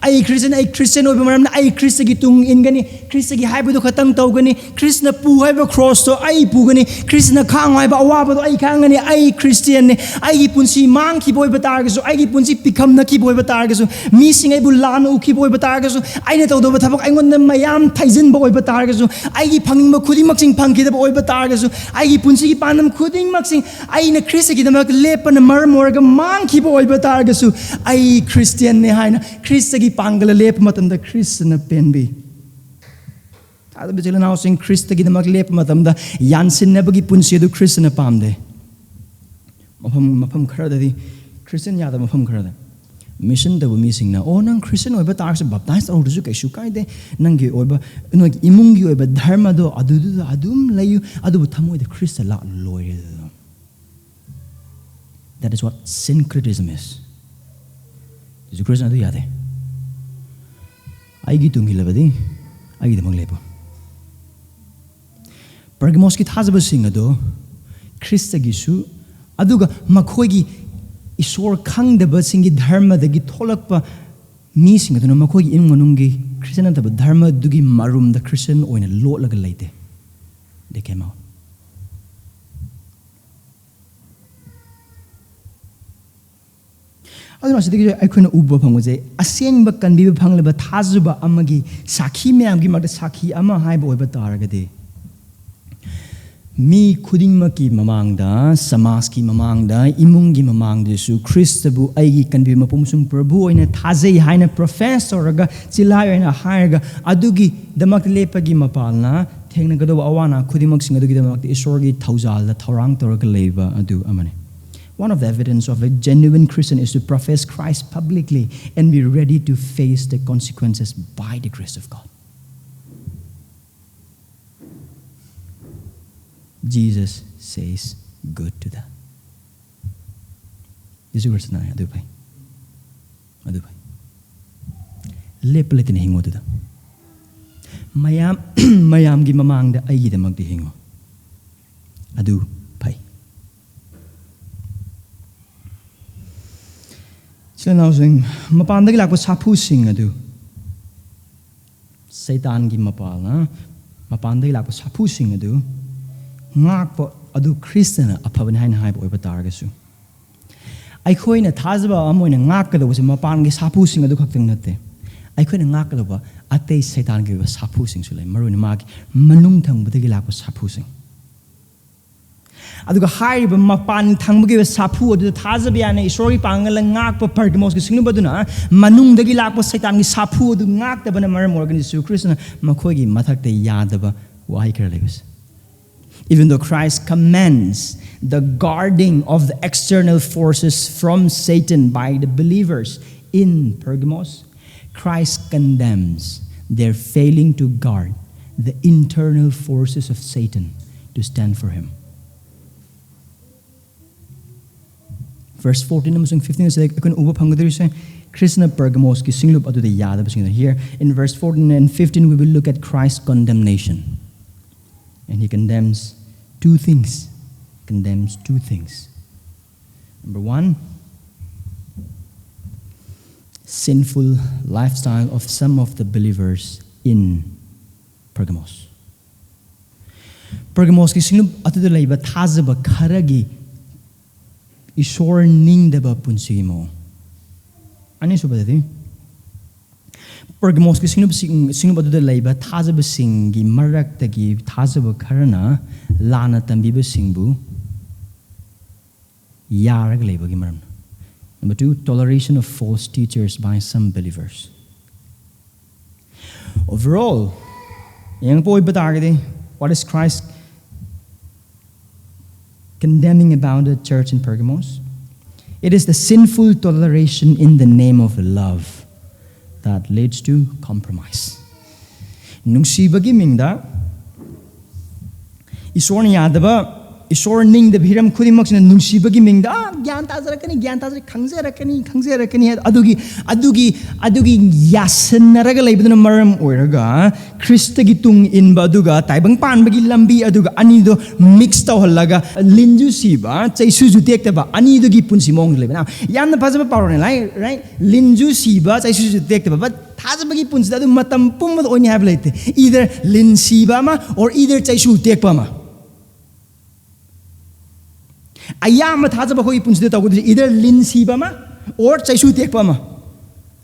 Ay Christian oiba maramna ay Khristagi tung ingani Khristagi haiba khatang tawgani Krishna pu haiba cross to ay pugani Krishna khang haiba awaba do ay khangani ay Christian ne ay punsi mang ki boy batargaso ay punsi pikam na ki boy batargaso missing ay bulan u ki boy batargaso ay na tawdo bathabak ay ngon na mayam thaijin boy batargaso ay phanging ma khuding maksing phangki da boy batargaso ay punsi ki panam khuding maksing ay na Khristagi da mak lepan mar morga mang ki boy batargaso ay Christian ne haina Khristagi pangala lep matamda Kristna penbi. Ada bijala now sing Khristagi da mak lep matamda yasinnaba gi punsi du Kristna pamde. Mafam khara da di Christian yada mafam khara da. Mission da bu missing na oh nang Christian oiba tar se baptize or du kai kai de nang gi oiba no imungi oiba dharma do adum layu adu thamoi de Krista la loy. That is what syncretism is. Is Christian adu yade. Aigi tungi labadi, aigi damang lepo. Pergamos ki thazaba singa do, Khristagi su, aduga makhoigi isor khangdaba singi dharma dagi tholakpa mi singa do na makhoigi inmanungi Christian antaba dharma dugi marum da Christian oina lot laga laite. They came out. aduna sidigi aikhoina ubba phangje asengba kanbiba phangleba thajuba amagi sakhi mayam gi magda sakhi ama haiba oiba taragade mi khudingma ki mamangda samas ki mamangda imung gi mamangda su Kristabu aigi kanbiba mapumsung Prabhu oina thajei haina professor raga chilai oina hairga adugi damak lepagi mapalna thengna gado awana khudimak sing adugi damak isorgi thaujal da thorang toraga leiba adu amane. One of the evidence of a genuine Christian is to profess Christ publicly and be ready to face the consequences by the grace of God. Jesus says good to that. This is verse 9. Adu pai. Leplet ni hingo tuda. Mayam gi mamang da ay da magdi hingo. Adu pai. Sila now sing mapandagi lakwa sapu sing adu. Satan gi mapal na mapandagi lakwa sapu sing adu. Ngak po adu Christian apaban hain hai po ibatar gasu. Ay khoi na thazba amoy na ngak kada wasi mapan gi sapu sing adu khakting natte. Ay khoi na ngak kada ba ate Satan gi sapu sing sulay maru ni mag manung thang budagi lakwa sapu sing. Aduga hai ba mapan thang bugi sapu adu thazba ya na isori pangal ngak pa pergamos gi singnu baduna manung dagi lakwa Satan gi sapu adu ngak da bana maram organ su Christian makhoi gi mathak te yada ba wahai kar legus. Even though Christ commands the guarding of the external forces from Satan by the believers in Pergamos, Christ condemns their failing to guard the internal forces of Satan to stand for him. Verse 14 and 15 says, Krishna Pergamos ki singlup adu de yada ba singna. Here in verse 14 and 15 we will look at Christ's condemnation. And he condemns two things. Number one, sinful lifestyle of some of the believers in Pergamos. Pergamos ki singlub atuda laiba thazaba kharagi isor ningdaba punsi mo. Ani subadati Pergamos ki singlub atuda laiba thazaba singi marak tagi thazaba kharana lana tambiba singbu yarag laiba gi maram. Number two, toleration of false teachers by some believers. Overall, what is Christ condemning about the church in Pergamos? It is the sinful toleration in the name of love that leads to compromise. Nungsibagi mingda Isor ni yadaba Isor ning the hiram khudimok sina nungsibagi mingda gyan tazarakani khangzarakani adugi yasinaraga leibaduna maram oiraga Khristagi tung aduga taibangpanbagi lambi aduga anido mix tawhallaga linju siba chaisu jutektaba anidugi punsi mong lebana yamna phajaba pawrone right linju siba chaisu jutektaba but thajabagi punsi adu matam pumma oini have lete either lin siba ma or either chaisu tekpa ma ayam thajaba khoi punsi de tawgu either lin siba ma or chaisu tekpa ma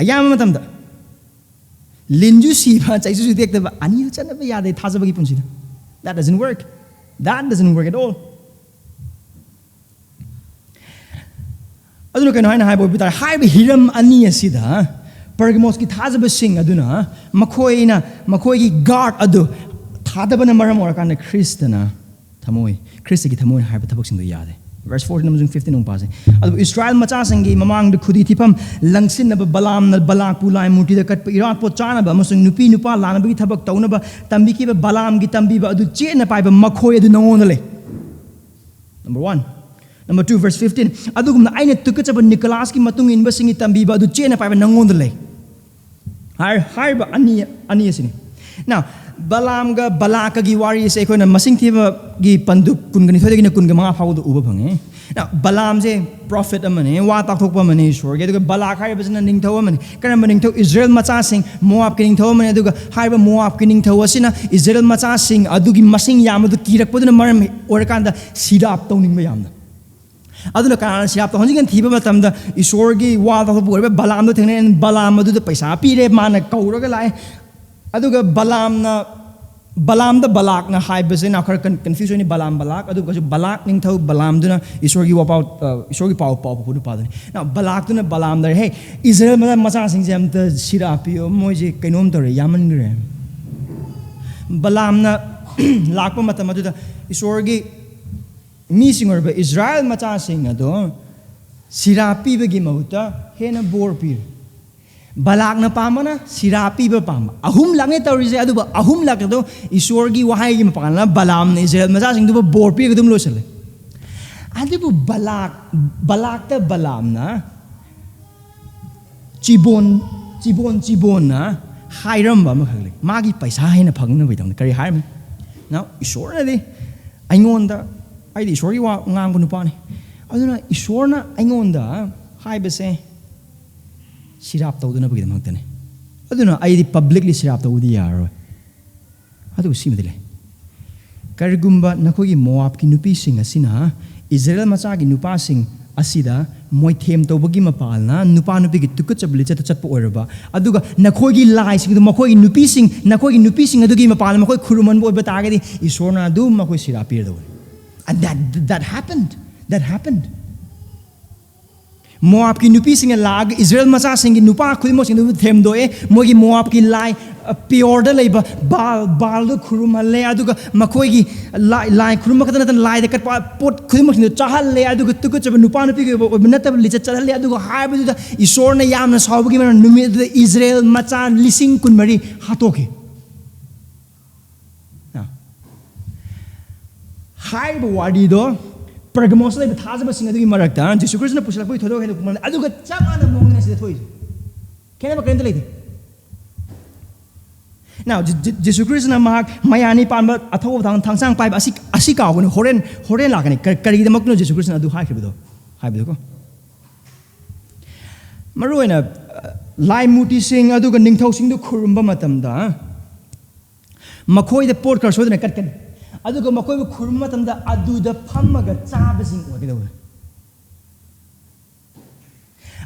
ayam matamda linju siba chaisu tektaba ani chanaba yade thajabagi punsi that doesn't work at all. Aduna kano haina haibo bitar haiba hiram ani asida Pergamos ki thajaba sing aduna makoi ki guard adu thadaba na maram orakana Kristana thamoi Khristagi thamoi haiba thabak sing do yade. Verse 14 among 15 ong pase adu Israel macha sangi mamang de khudi thipam langsin na balam na balak pulai muti da kat irat po chana ba amasung nupi nupa lana bi thabak tauna ba tambi ki ba balam gi tambi ba adu che na pai ba makhoi adu nongon le. Number 1. Number 2 verse 15 adu gum na aina tukachaba Nicholas ki matung inba singi tambi ba adu che na pai ba nongon le. Har ba ani asini. Now Balam ga balaka gi wari se ko na masing thiba gi pandu kun gani thode gi na kun ga mga phau do uba bhange now balam je prophet amane wa ta thok pa mane shor ge balak hai bazna ning thaw amane karam ning thaw Israel macha sing Moab ki ning thaw amane aduga hai ba Moab ki ning thaw asina Israel macha sing adugi masing yam adu kirak poduna maram orakanda sidap taw ning ba yamna aduna kana sidap taw honjin thiba matamda isor gi wa ta thok ba balam do thene balam adu paisa pire mana kauraga lai aduga balam da balak na hai base na khar confusion ni balam balak aduga jo balak ning thau balam duna isor gi wapout isor gi pau pu pa dani now balak duna balam da hey Israel ma macha sing jam ta sirapi moi je kainom tore yaman gre balam na lakpa matam adu da isor gi mi singor ba Israel macha sing ado sirapi be gi mauta hena bor pir balak na pamana sirapi ba pam ahum lange tawrise adu ba ahum lak do isor gi wahai gi mapakana balam na Israel macha sing do ba bor pi gdum lo sele adu bu balak ta balam na chibon na hairam ba ma khagle magi paisa haina phangna bai dam kari haim now isor na de aingon da ai di isor gi wa ngang bu nu pa ni aduna isor na aingon da hai ba se sirap tawduna bagi damagtane aduna ai di publicly sirap tawdi yaro adu simdile karigumba nakogi Moab ki nupi sing asina Israel macha gi nupa sing asida moi them tawbagi mapalna nupa nupi gi tukachable chat chat po orba aduga nakogi lai sing makogi nupi sing adugi mapal makoi khuruman bo batagadi isorna adu makoi sirapir do and that happened Moab ki nupi sing lag Israel macha sing nupa khudimo sing du them doe mogi Moab ki lai pure da leiba bal do khuruma le aduga makoi gi lai khuruma kadana tan lai de kat pot khudimo sing chahal le aduga tuku chaba nupa nupi gi natab li chahal le aduga haibu da isor na yamna sawgi man numi da Israel macha lising kun mari hatoki now haibu wadi do Pergamos lai thajaba sing adugi marakta Jesus Christ na pusilak poi thodo helu kumana aduga chamana mongna sida thoi kena ba kenta leite now Jesus Christ na mayani panba athaw thangsang pai asi ka ko horen lakani kari da makno Jesus Christ na adu haibido ko maruena lai muti sing aduga ningthau sing do khurumba matamda makhoi da port kar sodna katkan aduga makoi khurma matamda aduda phammaga chabasing ogidaw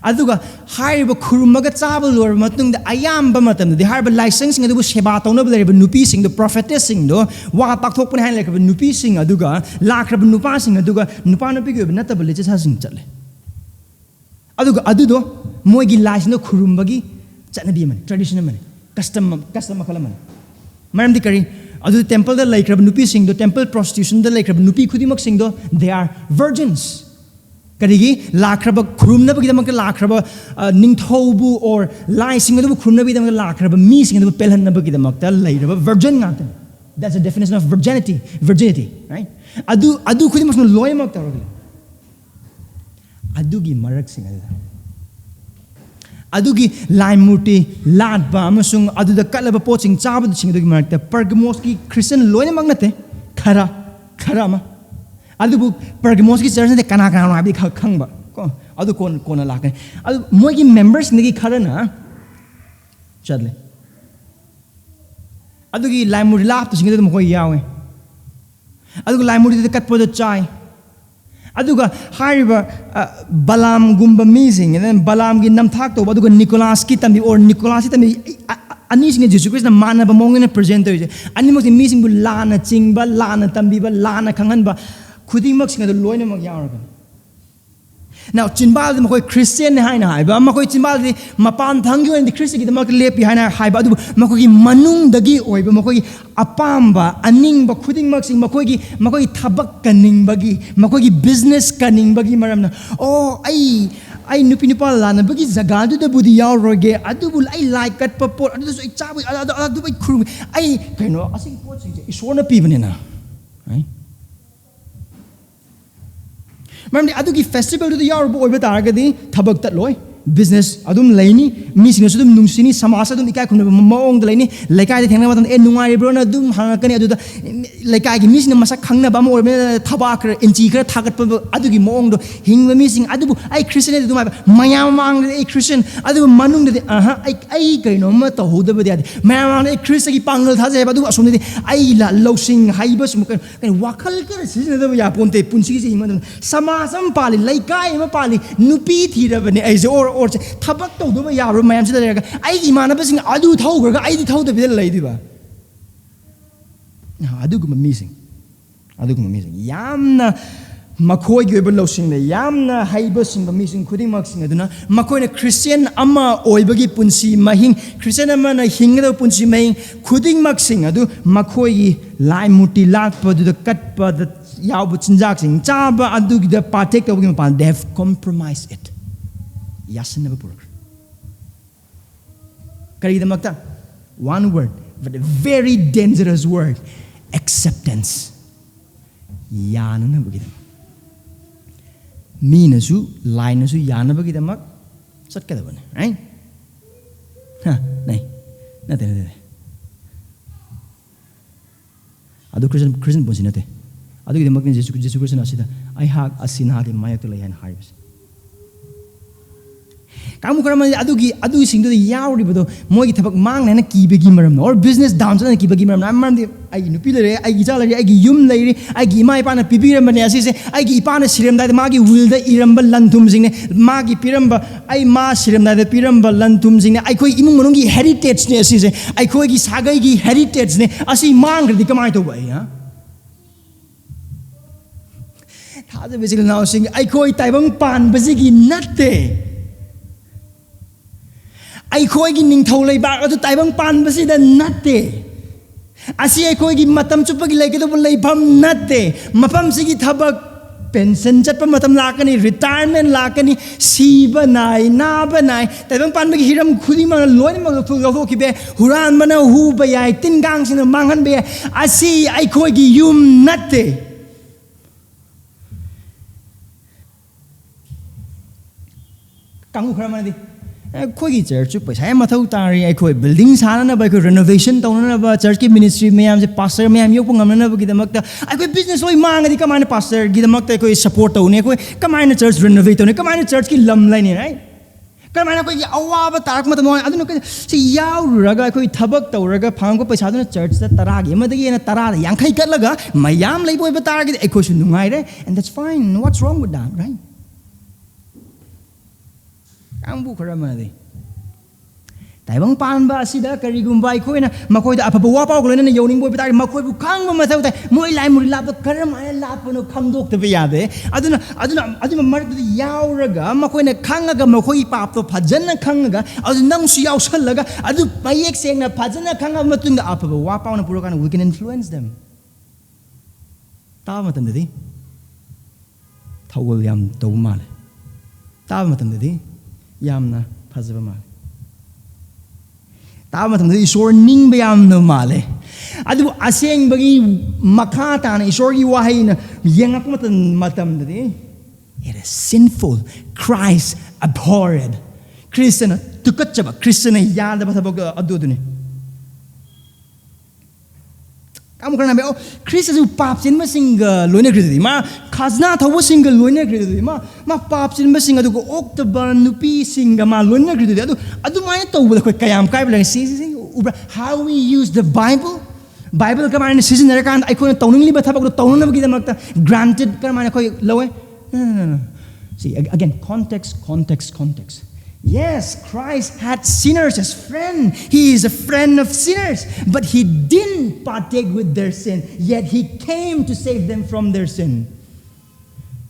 aduga haiba khurmaga chabal lor matungda ayamba matamda de haiba license sing adubu seba tawna bler nupi sing the prophetess sing do wa takthok pun hain lek nupi sing aduga lakrab nupa sing aduga nupa nupi ge natabale cha sing chatle aduga adudo moigi license no khurumbagi chanabi man tradition man custom makal aman maram di kari adu temple da laikrab nupi sing do temple prostitution da laikrab nupi khudimak sing do they are virgins karigi lakraba khurumna bagi damak lakraba ningthaubu or lai sing do khurumna bagi damak lakraba mi sing do pelhanna bagi damak ta lairaba virgin ngata that's the definition of virginity right adu khudimak no loimak tarogla adugi marak sing adugi line murti latba amasung aduda kalaba poching chabad sing adugi marakta pergamos ki Christian loimak nate khara ma adubu pergamos ki church ne kana abi khangba ko adu kon lakani adu mogi members ne ki khara na chadle adugi line murti lap sing adu mo yawe adugu line murti kat podo chai aduga hariba balam gumba meeting and then balam gi namthak to aduga Nicholas ki tambi or Nicholas ki tambi ani sing Jesus Christ na mana ba mong na present to ani mo meeting bu lana chingba lana tambi ba lana khangan ba khuding mak sing adu loina mak yaaraga now chinbal de makoi Christian ne haina hai ba makoi chinbal de mapan thangyu and the Christian de mak lepi haina hai ba adu makoi gi manung dagi oi ba makoi apamba aning ba khuding mak sing makoi thabak kaning bagi makoi gi business kaning bagi maram na oh ai nupi nupa lana bagi jaga du da budi yaw roge adu bul ai like kat papor adu so chabu adu bai khuru ai kaino asing pot sing isona pi bane na right Mamdi adugi festival to the Yarbo or Betargadi, Tabak that loy, business, Adum Lani, missing a sudum Nungsini, Samasadum Ikakun, Mong the Lani, like I think about an Enumai Brona, Dum Hanakani, like I missing a Masakanga Bam or Tabakar, and Chika, Takat, Adugi Mong, Hing the missing Adu, I Christian to my Mayamang, a Christian, Adu Manung, I no matter who the Badi, Maran, a Khristagi Pangal has a Badu, Asuni, I losing Hibus, and Wakal, season of Yaponte, Punsi, Sama Pali, like I am a Pali, Nupi Tirabani, or Tabak to do Yaru, my answer. I demand a person, I do told her, I told the lady. Now I do come missing. Yamna Makoi Gibelo sing the Yamna Haibus in the missing Kuding Maxing Aduna, Makoi Christian Ama Oibagi Punsi Mahing, Christian Amana Hinga Punsi Mahing, Kuding Maxing Adu, Makoi Lai Muti Lakpa to the Katpa that Yabutin Jacksing, Chaba Adu the partake of him upon, they have compromised it. Yasinnaba purakkanu. Kari damakta one word, but a very dangerous word, acceptance. Yanana bagidam. Minasu, linasu, yana bagidamak, satkadabane, right? Nay, nothing. Adu Christian Bonsinate. Adu the Makin Jesus Christian Asida. I have a sinag in my and harvest. Kamu karam adu sing to the yauri bedo moi thabak mang na ki begi maram or business down na ki begi maram maram de ai nupi le ai gi jala ai gi yum le ai gi mai pa na pibiram ne asi se ai gi pa na siram da ma gi will da iramba lanthum sing ne ma gi piramba ai ma siram da piramba lanthum sing ne ai khoi imung manung gi heritage ne asi se ai khoi gi sagai gi heritage ne asi mang di kamai to bai ha tha de basically now sing ai khoi taibangpanbaga gi natte I khoi ning thole ba adu taibangpanbaga natte asi ai khoi gi matam chupagi leke do lei pham natte mapam sigi thabak pension chatpa matam lakani retirement lakani siba nai na ba nai taibangpanbaga hiram khudi ma loi ma lo ki be huran mana hu ba yai tin gang sin manghan be asi ai khoi gi yum natte kangu khara mani Koi church paisa mathau tari ai koi building sana ba koi renovation tauna ba church ki ministry mayam je pastor mayam yok ngamna ba gidamakta ai koi business oi mangadi kamana pastor gidamakta koi support taune koi kamana church renovate taune kamana church ki lam line right kamana koi awa ba tarak matam noi adunu koi si yaw raga koi thabak tauraga phang ko paisa aduna church da taragi madagi na tarada yankhai katlaga mayam leiboi ba taragi ai koi su nungai re and that's fine what's wrong with that right Ambu Karamadi taibangpanba asida karigumba aikoina makoida apaba wapau glena yoning boy bitari makoi bu khangba mathau tai moi lai muri lap karam ai lapno khangdok te yade aduna mark de yauraga makoina khangaga makoi pap to phajana khangaga adu nang su yaw sallaga adu payek sengna phajana khanga matunda apaba wapau na purokana we can influence them ta matamdadi thawul yam taw male ta matamdadi yamna phajaba male ta matamdadi isor ningba yamna male adu aseng bagi makha ta na isor gi wahay na yengak matamdadi it is sinful Christ abhorred Christian tukachaba Christian yada bathabog aduduni kamu karena be oh Christ asu pap sin ma singa loine khridi ma khazna thawo singa loine khridi ma pap sin ma singa du october nupi singa ma loine khridi adu mai tawbula khoi kayam kai bla si ubra how we use the Bible ka mane season ra kan ai khoi tawning li ba thabak tawning ba gi damakta granted ka mane khoi lowe no see again context yes, Christ had sinners as friend. He is a friend of sinners, but he didn't partake with their sin, yet he came to save them from their sin.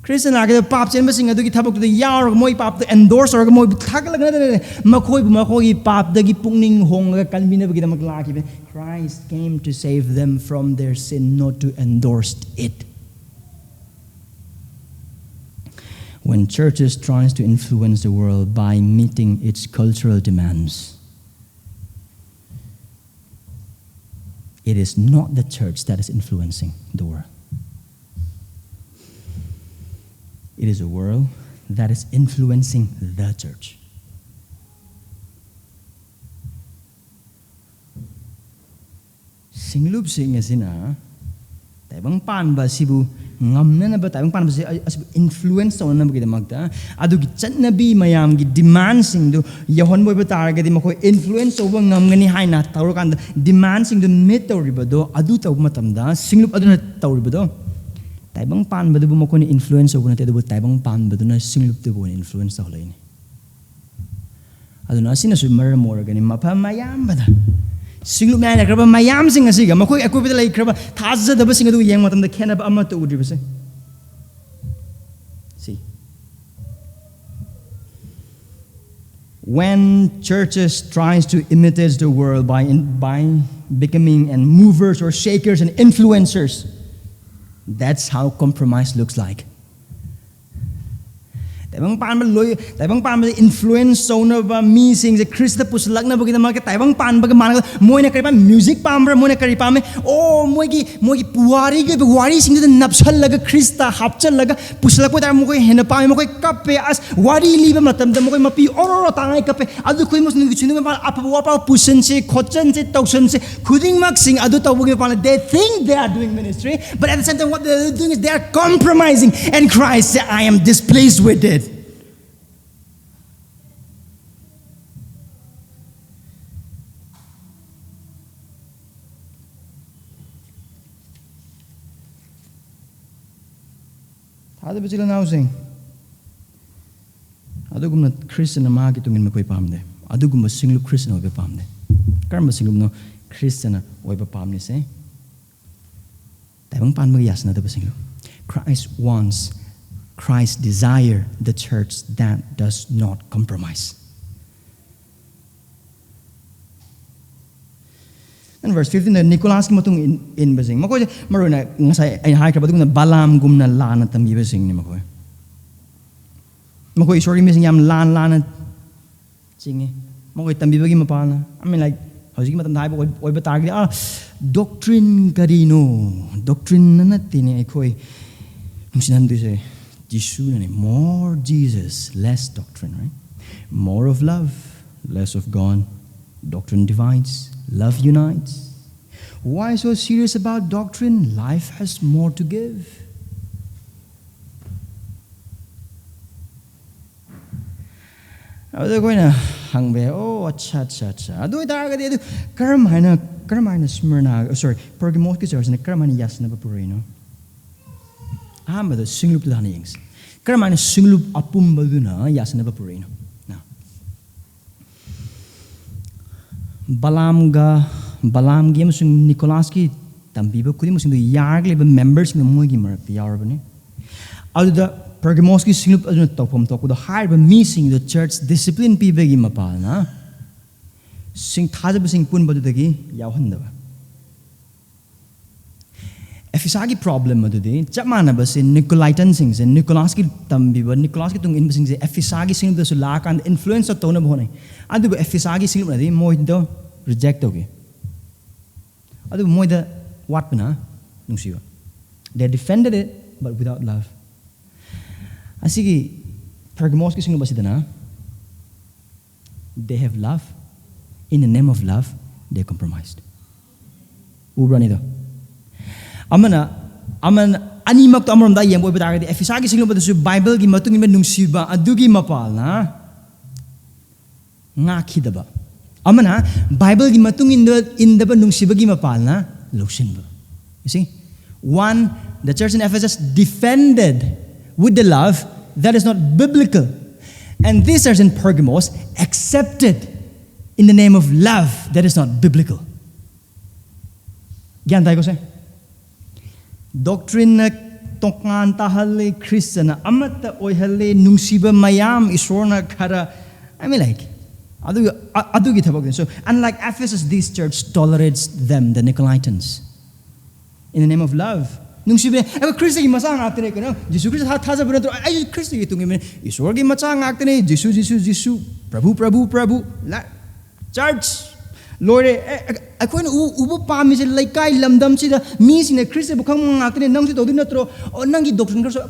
Christian lagi pap chen basing adu ki thabak tu yaur moi pap to endorse or moi thakal na makoi pap dagi pungning hong ga kalbina bagi damak laki Christ came to save them from their sin, not to endorse it. When churches tries to influence the world by meeting its cultural demands, it is not the church that is influencing the world. It is a world that is influencing the church. Singlup sing asina taibangpanba sibu ngamna na ba taibangpanba si influence on na bagida magda adu gi chatnabi mayam gi demand sing do yahon boy bataraga di makoi influence over ngamgani haina tawrakan demand sing do meet tawribado adu taw matamda singlup aduna tawribado taibangpanba du makoi influence over na te do taibangpanba du na singlup de bo influence tawlaini aduna asina su mar moragani mapha mayam bada Singlup na kraba mayam sing asiga makoi akubita lai kraba thaza daba sing adu yang matam da khena ba amma to udribase see when churches tries to imitate the world by becoming and movers or shakers and influencers, that's how compromise looks like. Taibangpanba influence sona ba mi sing the Krista puslak na bagi na market taibangpanba mana moi na karipa music pamra moi na karipa me oh moi gi puari ge wari sing the napsal laga Krista hapchal laga puslak ko ta mo ko hena pa mo ko kape as wari liba matam da mo ko mapi oro tangai kape adu khoi mos ni chinu ma apa wapa pusen se khochan se tausan se khuding mak sing adu tawu ge pa they think they are doing ministry, but at the same time what they are doing is they are compromising, and Christ said I am displeased with it. Ada bachila now sing adugumna Christian ma ki tungin makoi pamde adugumba singlu Christian oiba pamde karma singlu no Christian oiba pamni se taibang pan mag yasna da singlu Christ desire the church that does not compromise. And verse 15 na Nicolas ki matung in basing makoy maruna ngasai ay hay ka badung na balam gumna lana tambi basing ni makoy sorry missing yam lan singi makoy tambi bagi mapana I mean like howsing matam dai boy ba target doctrine kadino doctrine na natin ay koy nung sinando say Jesus na more Jesus less doctrine, right? More of love less of God. Doctrine divides, love unites. Why so serious about doctrine? Life has more to give. They're going to hang be, oh, acha. Ado itaga di, karamana Smyrna, sorry, Pergamos church na karamana yasinnaba purino. Ama the singlup lanings. Karamana singlup apenba duna yasinnaba purino. Now, Balamgi amasung Nicolaski tambiba kudimusing the yargleba members in the moigi mark the yarabani. Aduda Pergamoski sinup aduna topom toku the higher missing the church discipline pibegi mapalna. Sing Tazabasing Punbadagi Yahundava. Efisagi problem madudi, Chamanabas in Nicolaitan sings and Nicolaski Tambiba, Nicolaski tung in sings, Efisagi sing the Sulak and influence of Tonabone. Adu Efisagi sing ready, Moido reject okay. Adu Moida Watpana, Nusiva. They defended it, but without love. Asigi Pergamoski sing Basidana, they have love. In the name of love, they compromised. Ubranido. Amana animak to amaram da yem boy betagadi efisagi singlo badasu Bible gi matung imen nungsiba adugi mapal na ngakidaba. Amana Bible gi matung indaba nungsiba gi mapal na losinba. You see? One, the church in Ephesus defended with the love that is not biblical. And this church in Pergamos accepted in the name of love that is not biblical. Gyan tayo ko say? Doctrine na tongkan tahali Christian na amata oyhali nungsiba mayam isor na kara. I mean like, adu gitabog din. So unlike Ephesus, this church tolerates them, the Nicolaitans, in the name of love. Nungsiba, ay Khristagi masang aktene ko no. Jesus Christ hathaza bunatro. Ay Khristagi tungi men isor gi masang aktene. Jesus. Prabhu. La church. Lord, ako na ubo pami sa laikay lamdam sila misi na Kristo bukang mga atin nang si todo natro o nang gidokson ko so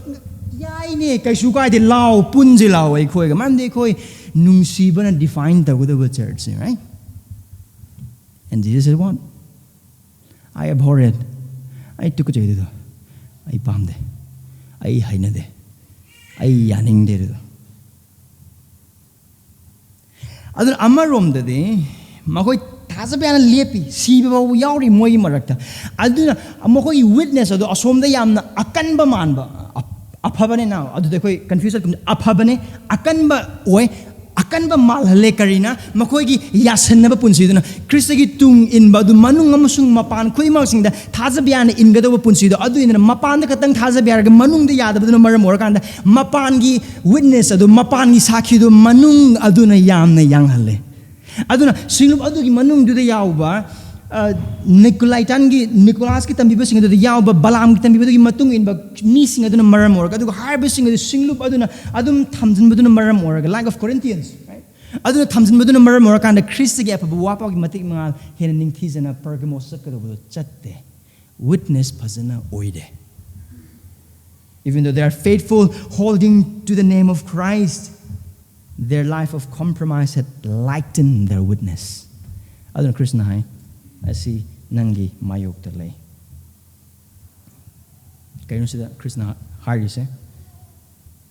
yay ni kay sukay de lao punji lao ay koy man de koy nung siba na define the with the church, right? And Jesus said, "What? I abhor it. I took it to I pam de. I haina de. I yaning de." Adun amarom de makoy Tasabiana lepi, Siba Yauri Moy Marakta. Aduna Amokoi witness of the Asom the Yamna, Akanba Manba, Apabane now, Adu the confused Apabane, Akanba Oy, Akanba Malhale Karina, Makoigi yasinnaba punsi, Khristagi tung inbadu manung amasung mapan, Kuimasing the Tasabiana in Gado punsi, the Adu in the Mapan the Katang Tasabiaga, Manung the Yada, the Maramorkanda, Mapangi witness of the Mapangi Saki, the Manung Aduna Yamna Yanghale. Aduna sinup adugi manung du de yauba Nicolas ki tambiba singa du de yauba balam ki tambiba du matung in ba missing aduna maram or adu harvesting the sinup aduna adum thamjin baduna maram or like of Corinthians, right? Aduna thamjin baduna maram or kan the Khristagi apa wapa ki matik mangal hen ning thizana Pergamos sakado chatte witness phazana oide. Even though they are faithful holding to the name of Christ, their life of compromise had lightened their witness. Adon Krishna hai, I see nangi mayok talay. Kayo sida Krishna hai say.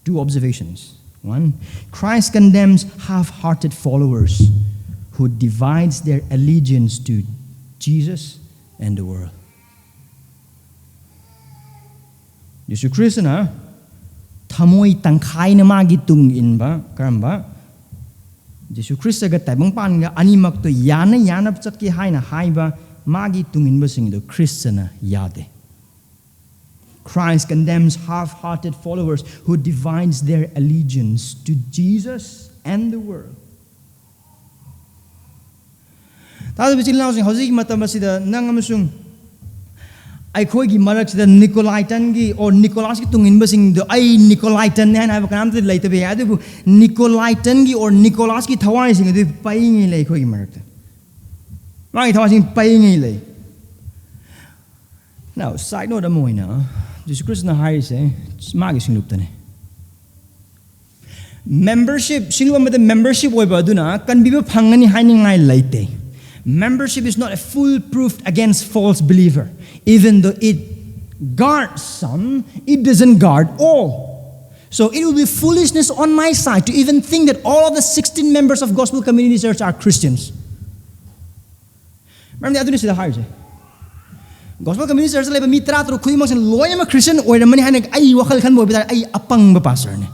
Two observations. One, Christ condemns half-hearted followers who divides their allegiance to Jesus and the world. Jesus Krishna Tamoy tangkay na magitung inba karamba Jesus Christ ga taibangpanbaga animak to yana pchatki hai na haiba magitung inba sing do Christiana yade. Christ condemns half-hearted followers who divides their allegiance to Jesus and the world. Tado bisil na sing hosig matam basida nang amusung Aikoigi marak the Nicolaitan or Nicolas tungin basing the I Nicolaitan and I have come to later be adu Nicolaitan or Nicolas tawasing the paying lay koigi marak. Right, tawasing paying lay. Now, side note amoina, Jesus Christ na high say, smagising luptane. Membership, sinwa with the membership way baduna can be pangani hiding I late. Membership is not a foolproof against false believer. Even though it guards some, it doesn't guard all. So it will be foolishness on my side to even think that all of the 16 members of Gospel Community Church are Christians. Remember the other high Gospel Community Church leba mitra tro kui mos loya ma Christian or mani hanek ay wakal kan mo bitar ay apang ba pastor ne.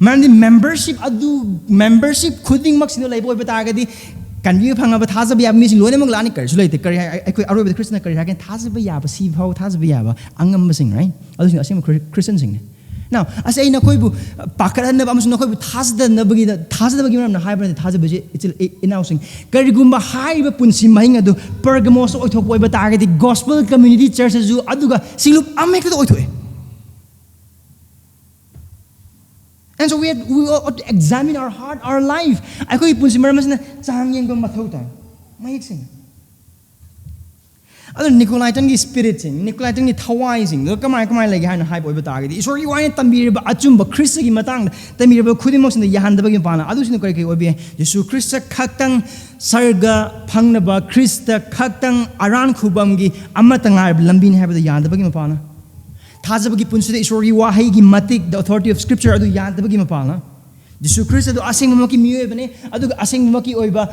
Man the membership kuding maksino lay boy bitar di Kanvi Pangaba Tazabia missing Lonem Lani Karsulate, Arabic Christian Karakan, Tazabia, Sivo, Tazabia, Angam sing, right? I think Christian sing. Now, I say Nakoibu, Pakaran, Nakoibu, Tazda, Nabagi, Tazabagim, the hybrid Tazabaji, it's announcing. Karigumba High Punsi Mahingado, Pergamos, Otoboy, but the gospel community churches, Aduga, Silup, Amek the Otoi. And so we ought to examine our heart, our life. I could put some mermans in the Sangyang Matota. My sing. Other Nicolaitan spiriting, Nicolaitan Tawizing, look at my leg behind the high boy batagi. It's already wine Tambiriba Achumba, Khristagi Matang, Tamiriba Kudimos in the Yahandabagipana, others in the Koreki Obi, Jesu Christa Kakang, Sarga, Pangnaba, Christa, Kakang, Aran Kubamgi, Amatangar, Lambin have the Yandabagimapana. Tazabagi Punsi is already Wahigi Matik, the authority of Scripture, Adu Yandabagimapana. Jesu Christa do Asing Maki Muebane, Adu Asing Maki Oiba,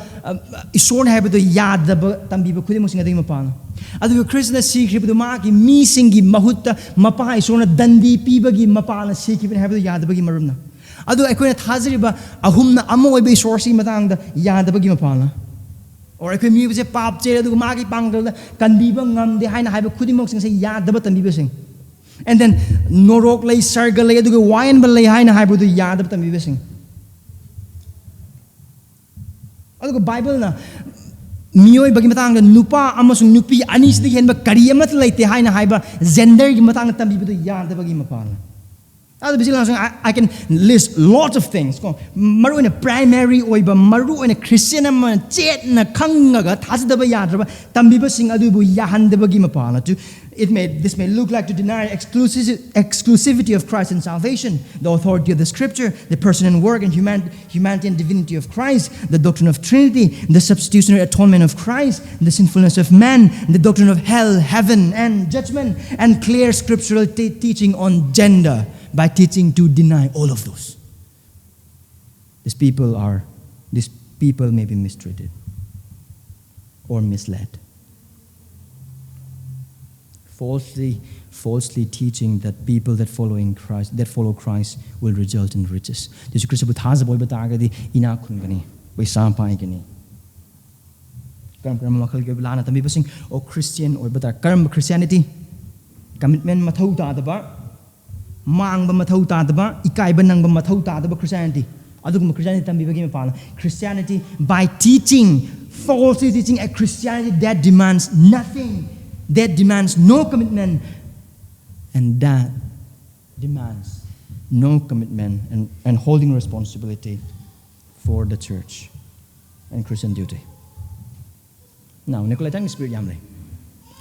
Ison have the Yadaba Tambiba Kudimus in the Mapana. Adu Christa Sikhi Maki, Misingi, Mahuta, Mapa, Isona, Dandi, Pibagi, Mapana, Sikhi, and have the Yadabagi Maruna. Adu Equina Tazriba, Ahumna Amoebe Sorsi Matang, the Yadabagi Mapana. Or I could move a pap, Jadu Maki Pangal, Kandiba, the Hina have a Kudimox and say Yadabat and Bibasing. And then Norok lay Sarga lay, do wine balay Hina Hybrid, the Yadabat and Bibasing. The Bible na Mioy bagi matang nupa amasung nupi anis di hen ba kariyamat laite haina haiba gender gi matang tambi bidu yan da bagi mapala. I can list lots of things. Maru in a primary oiba maru in a Christian man chet na kangaga tasdaba yadraba tambiba sing adubu yahan da bagi mapala to this may look like to deny exclusivity of Christ in salvation, the authority of the Scripture, the person and work and humanity and divinity of Christ, the doctrine of Trinity, the substitutionary atonement of Christ, the sinfulness of man, the doctrine of hell, heaven, and judgment, and clear scriptural teaching on gender by teaching to deny all of those. These people may be mistreated or misled. Falsely teaching that people that follow Christ will result in riches. Jesu Christ buthaza boy batagadi ina khungani paisa paigani. Karam makal ge lana tambi basing o Christian or bata karam Christianity commitment mathau ta daba mang ba mathau ta daba ikai ba nang ba mathau ta daba Christianity. Adugum Christianity tambi bagi mapala. Christianity by falsely teaching a Christianity that demands nothing. That demands no commitment, and that demands no commitment and holding responsibility for the church and Christian duty. Now, Nicolaitan spirit yamle.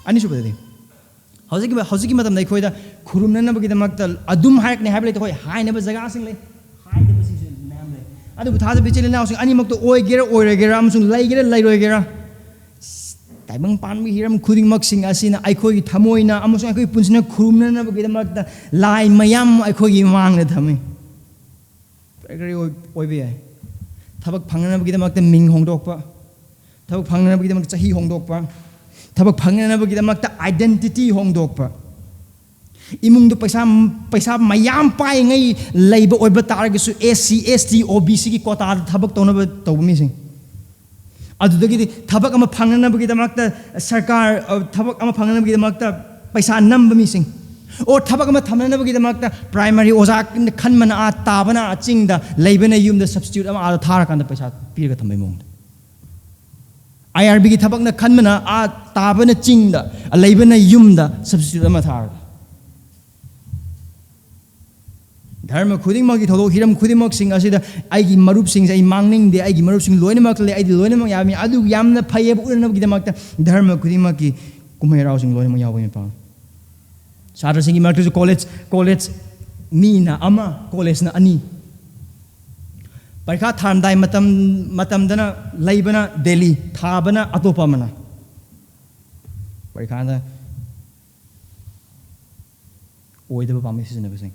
Ani subadi. Howsiki matam dai khoida khurumna na bagi damakta adum hayak ne habile to khoi hai na ba jaga sing le hai de basing sing nam le. Adu thaja bichile na sing ani makto oi gera amsung lai roi gera. Taibangpanbaga hiram khuding maksing asina aikoi thamoina amasung aikoi punsina khurumna na bagidamata lai mayam aikoi mangna thame pagari oibe ai thabak phangna bagidamata ming hongdokpa thabak phangna bagidamata chahi hongdokpa thabak phangna bagidamata identity hongdokpa imung do paisa mayam pai ngai leiba oiba targisu SC ST OBC ki quota thabak tona tawmi sing adudagi thabak ama phangna bagi damakta sarkar thabak ama phangna bagi damakta paisa namba missing or thabak ama thamna bagi damakta primary oza khanmana a tabana chingda leibana yumda substitute ama a thara kan paisa pirga thambai mong IRB gi thabak na khanmana a tabana chingda a leibana yumda substitute ama thara Dharma khuding magi thodo hiram khudimok sing asida aigi marup sing ai mangning de aigi marup sing loina mak le ai loina mak yami adu yamna phayeb urna gi damakta dharma khuding maki kumai rao sing loina mak yaw pa satra sing mak to college mina ama college na ani parkha thamdai matam dana leibana Delhi thabana atopa mana parkha da oidaba pami sina basing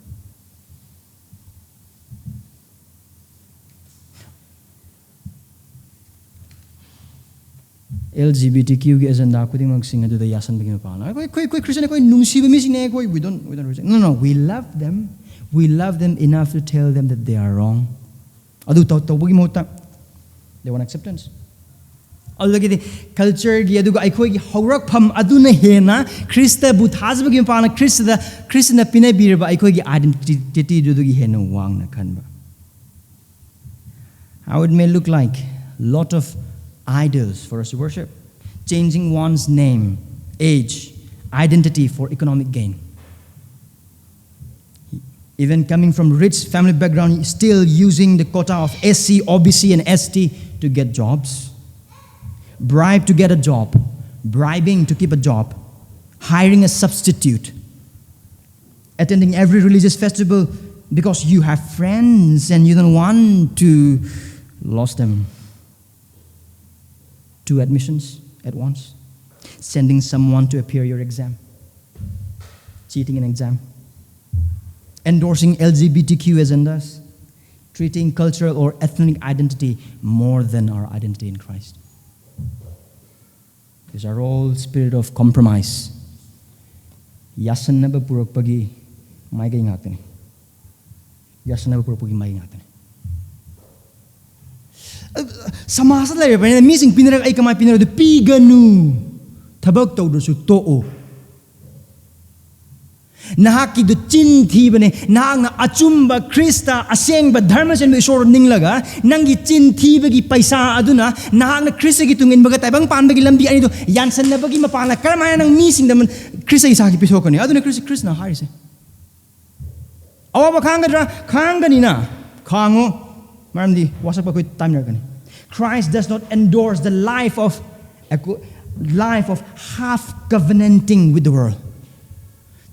LGBTQ agenda kuding magsing adu da yasan bagi mapana koi Christian koi nungsiba mi sing koi we don't reject. No, we love them enough to tell them that they are wrong adu tawbagi mota they want acceptance ꯑꯗꯨꯗꯒꯤꯗꯤ ꯀꯜꯆꯔꯒꯤ ꯑꯗꯨꯒ ꯑꯩꯈꯣꯏꯒꯤ ꯍꯧꯔꯛꯐꯝ ꯑꯗꯨꯅ ꯍꯦꯟꯅ ꯈ꯭ꯔꯤꯁꯇꯕꯨ ꯊꯥꯖꯕꯒꯤ ꯃꯄꯥꯟꯅ ꯈ꯭ꯔꯤꯁꯇꯅ ꯄꯤꯅꯕꯤꯔꯕ ꯑꯩꯈꯣꯏꯒꯤ ꯑꯥꯏꯗꯦꯟꯇꯤꯇꯤꯗꯨꯗꯒꯤ ꯍꯦꯟꯅ ꯋꯥꯡꯅ ꯈꯟꯕ. How it may look like lot of idols for us to worship, changing one's name, age, identity for economic gain. Even coming from rich family background, still using the quota of SC, OBC, and ST to get jobs. Bribe to get a job, bribing to keep a job, hiring a substitute, attending every religious festival because you have friends and you don't want to lose them. 2 admissions at once, sending someone to appear your exam, cheating an exam, endorsing LGBTQ agendas, treating cultural or ethnic identity more than our identity in Christ. These are all spirit of compromise. Yasinnaba purakkanu mai gai ngakani. Yasinnaba purakkanu mai ngakani. Samasa lai ba mi sing pinara ai kamai pinara du piganu thabak tawdusu to'o. Nahaki du chin thibane nahakna achumba Krista asengba dharma sen isor ninglaga nangi chin thibagi paisa aduna nahakna Kristagi tunginbaga taibangpanbagi lambi ani do yansannabagi mapala karamaya nang mi singdam Krista isa ki pisokani aduna Krishna harise awaba khangani na khango maramdi wasapa koi timer kani. Christ does not endorse the life of half covenanting with the world.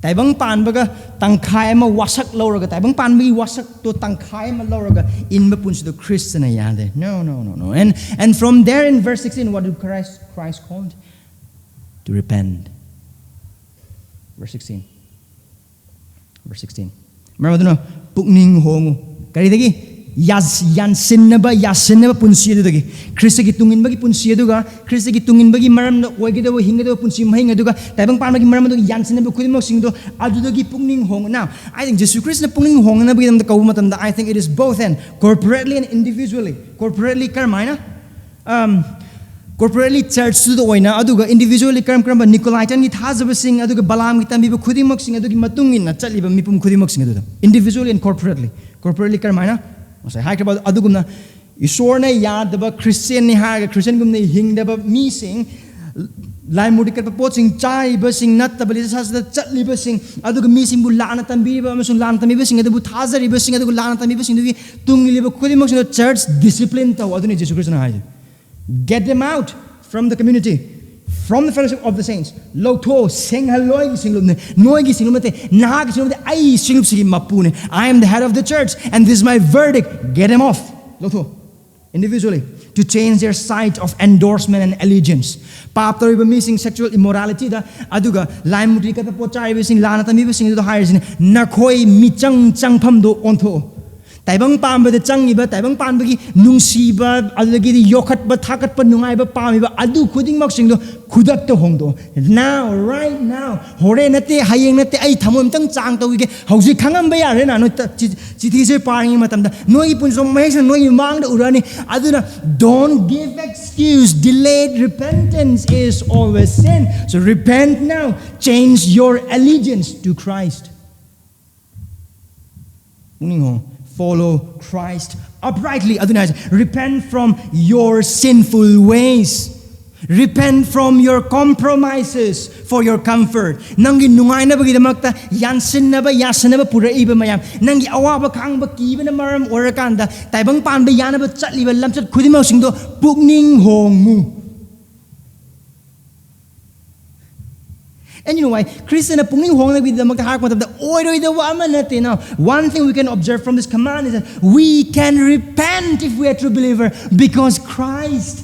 Taibangpanbaga tangkhai ma wasak lauraga taibangpanbagi wasak to tangkhai ma lauraga inba punsi do Christian yade. No. And from there in verse 16, what did Christ called? To repent. Verse 16. Remember no pukning hongo. Karidagi yasinnaba punsi adugagi Khristagi tunginbagi punsi aduga Khristagi tunginbagi maramna oigedaba hingedaba punsi mahinga aduga taibangpanbagi maramna yansinnaba khudimok singdo adudagi pukning hong. Now I think Jesus Christ na pukning hong na bigam da kawu matamda I think it is both and corporately and individually. Corporately karmaina corporately church to the oina aduga individually karamba Nicolaitan gi thazaba sing aduga balam gi tambiba khudimok sing adugi matungin na chaliba mipum khudimok sing aduda individually and corporately karmaina I hike about adugumna isorna yadaba Christian ni haga Christian gumna hingdaba mi sing lai mudikat pot sing chai ba sing nat tabali sas da chatli ba sing aduga mi sing bu lana tambi ba amasung lana tambi ba sing adu thazari ba sing adu lana tambi ba sing dugi tungli ba khudimok sing church discipline taw aduni Jesus Christ na haje. Get them out from the community, from the fellowship of the saints. Lotho sing haloi gi singlumne noi gi singlumte nahag singlumte ai singlup sigi mapune. I am the head of the church and this is my verdict. Get them off. Lotho individually to change their site of endorsement and allegiance. Pap toriba missing sexual immorality da aduga laim muti ka pochai bising lana tami bising do hires nakhoi michang changpham do ontho. Taibangpanbada changiba taibangpanbagi nungsiba adugidi yokhatba thakatba nungaiba pamiba adu khudingmak singdo khudakta hongdo. Now right now hore nate hayeng nate ai thamom tang chang tawige hauji khangamba yare na no chithi se paring matamda noi punsom mahesa noi mangda urani aduna don't give excuse. Delayed repentance is always sin. So repent now. Change your allegiance to Christ. Follow Christ uprightly. Repent from your sinful ways. Repent from your compromises for your comfort. Nangi nungay na bagidamakta yansinnaba yasinnaba puraiba mayam. Nangi awaba kangba kiba na maram orakanda taibangpanba yanaba chatliba lamchat khudimaw singdo pukning hongmu. And you know why? Christian punging hong with the now. One thing we can observe from this command is that we can repent if we are a true believer because Christ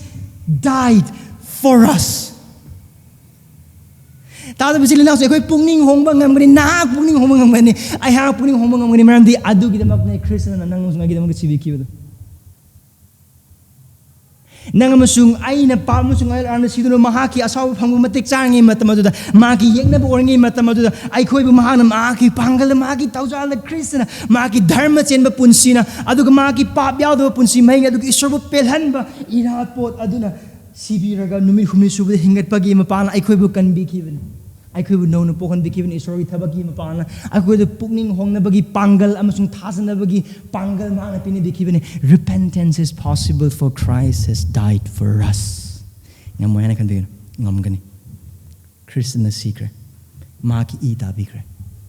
died for us. I have punging maramdi adu gidamak Christian and nangus gidamak civic. Nangamasung ay na pamusung ay ana sido mahaki asaw phangu matik changi matamaduda maki yekna boringi matamaduda ay khoi bu mahana maki pangal maki tawjal the Christian maki dharma chen ba punsina aduga maki pap yaw do punsi mai aduga isor bu pelhan ba ira pot aduna sibiraga numit humni subde hingat pagi mapana aikhoibu kan bikiben aikhoibu no pokan bikiben isori thabaki mapana aikhoibu pukning hongna bagi pangal amasung thasana bagi pangal mana pini bikiben. Repentance is possible, for Christ has died for us. Ngamoyana kan bikin ngamgani Christian na secret maki ita bikre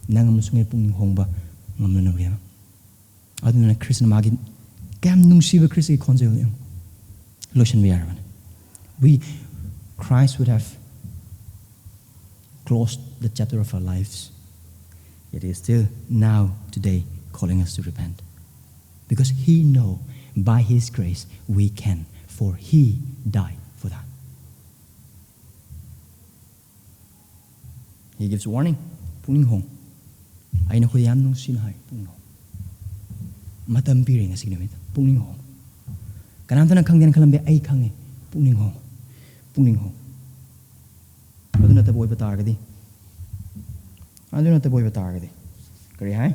nang amasung pukning hongba ngamna na biya aduna Christian magi kam nungsiba Christi konjel yung lotion biyarman. Christ would have closed the chapter of our lives, yet He is still now, today, calling us to repent. Because He knows by His grace we can, for He died for that. He gives warning. Puning hong. Ay na kuyam nung sinahay. Puning hong. Matampiring na signamit. Puning hong. Kananta ng kangyan kalambe ay kangi. Puning hong. Puning hong. Ado na taboy batargadi. Ado na taboy batargadi. Kari hai?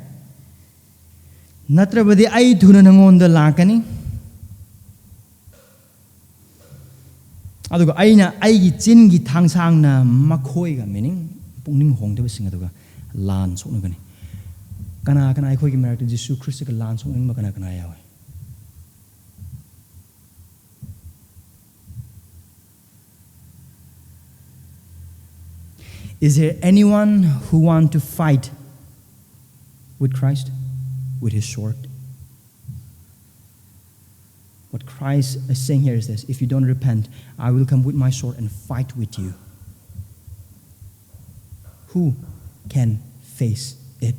Natrabadi ay dhuna nangonda lakani. Aduga ay na ay gi chin gi thangsang na makhoi ga meaning puning hong de singa aduga lan sok na gani. Kana kana ay khoi gi merak Jesus Christ ka lan sok ning ma kana kana yawe. Is there anyone who wants to fight with Christ, with His sword? What Christ is saying here is this: if you don't repent, I will come with my sword and fight with you. Who can face it?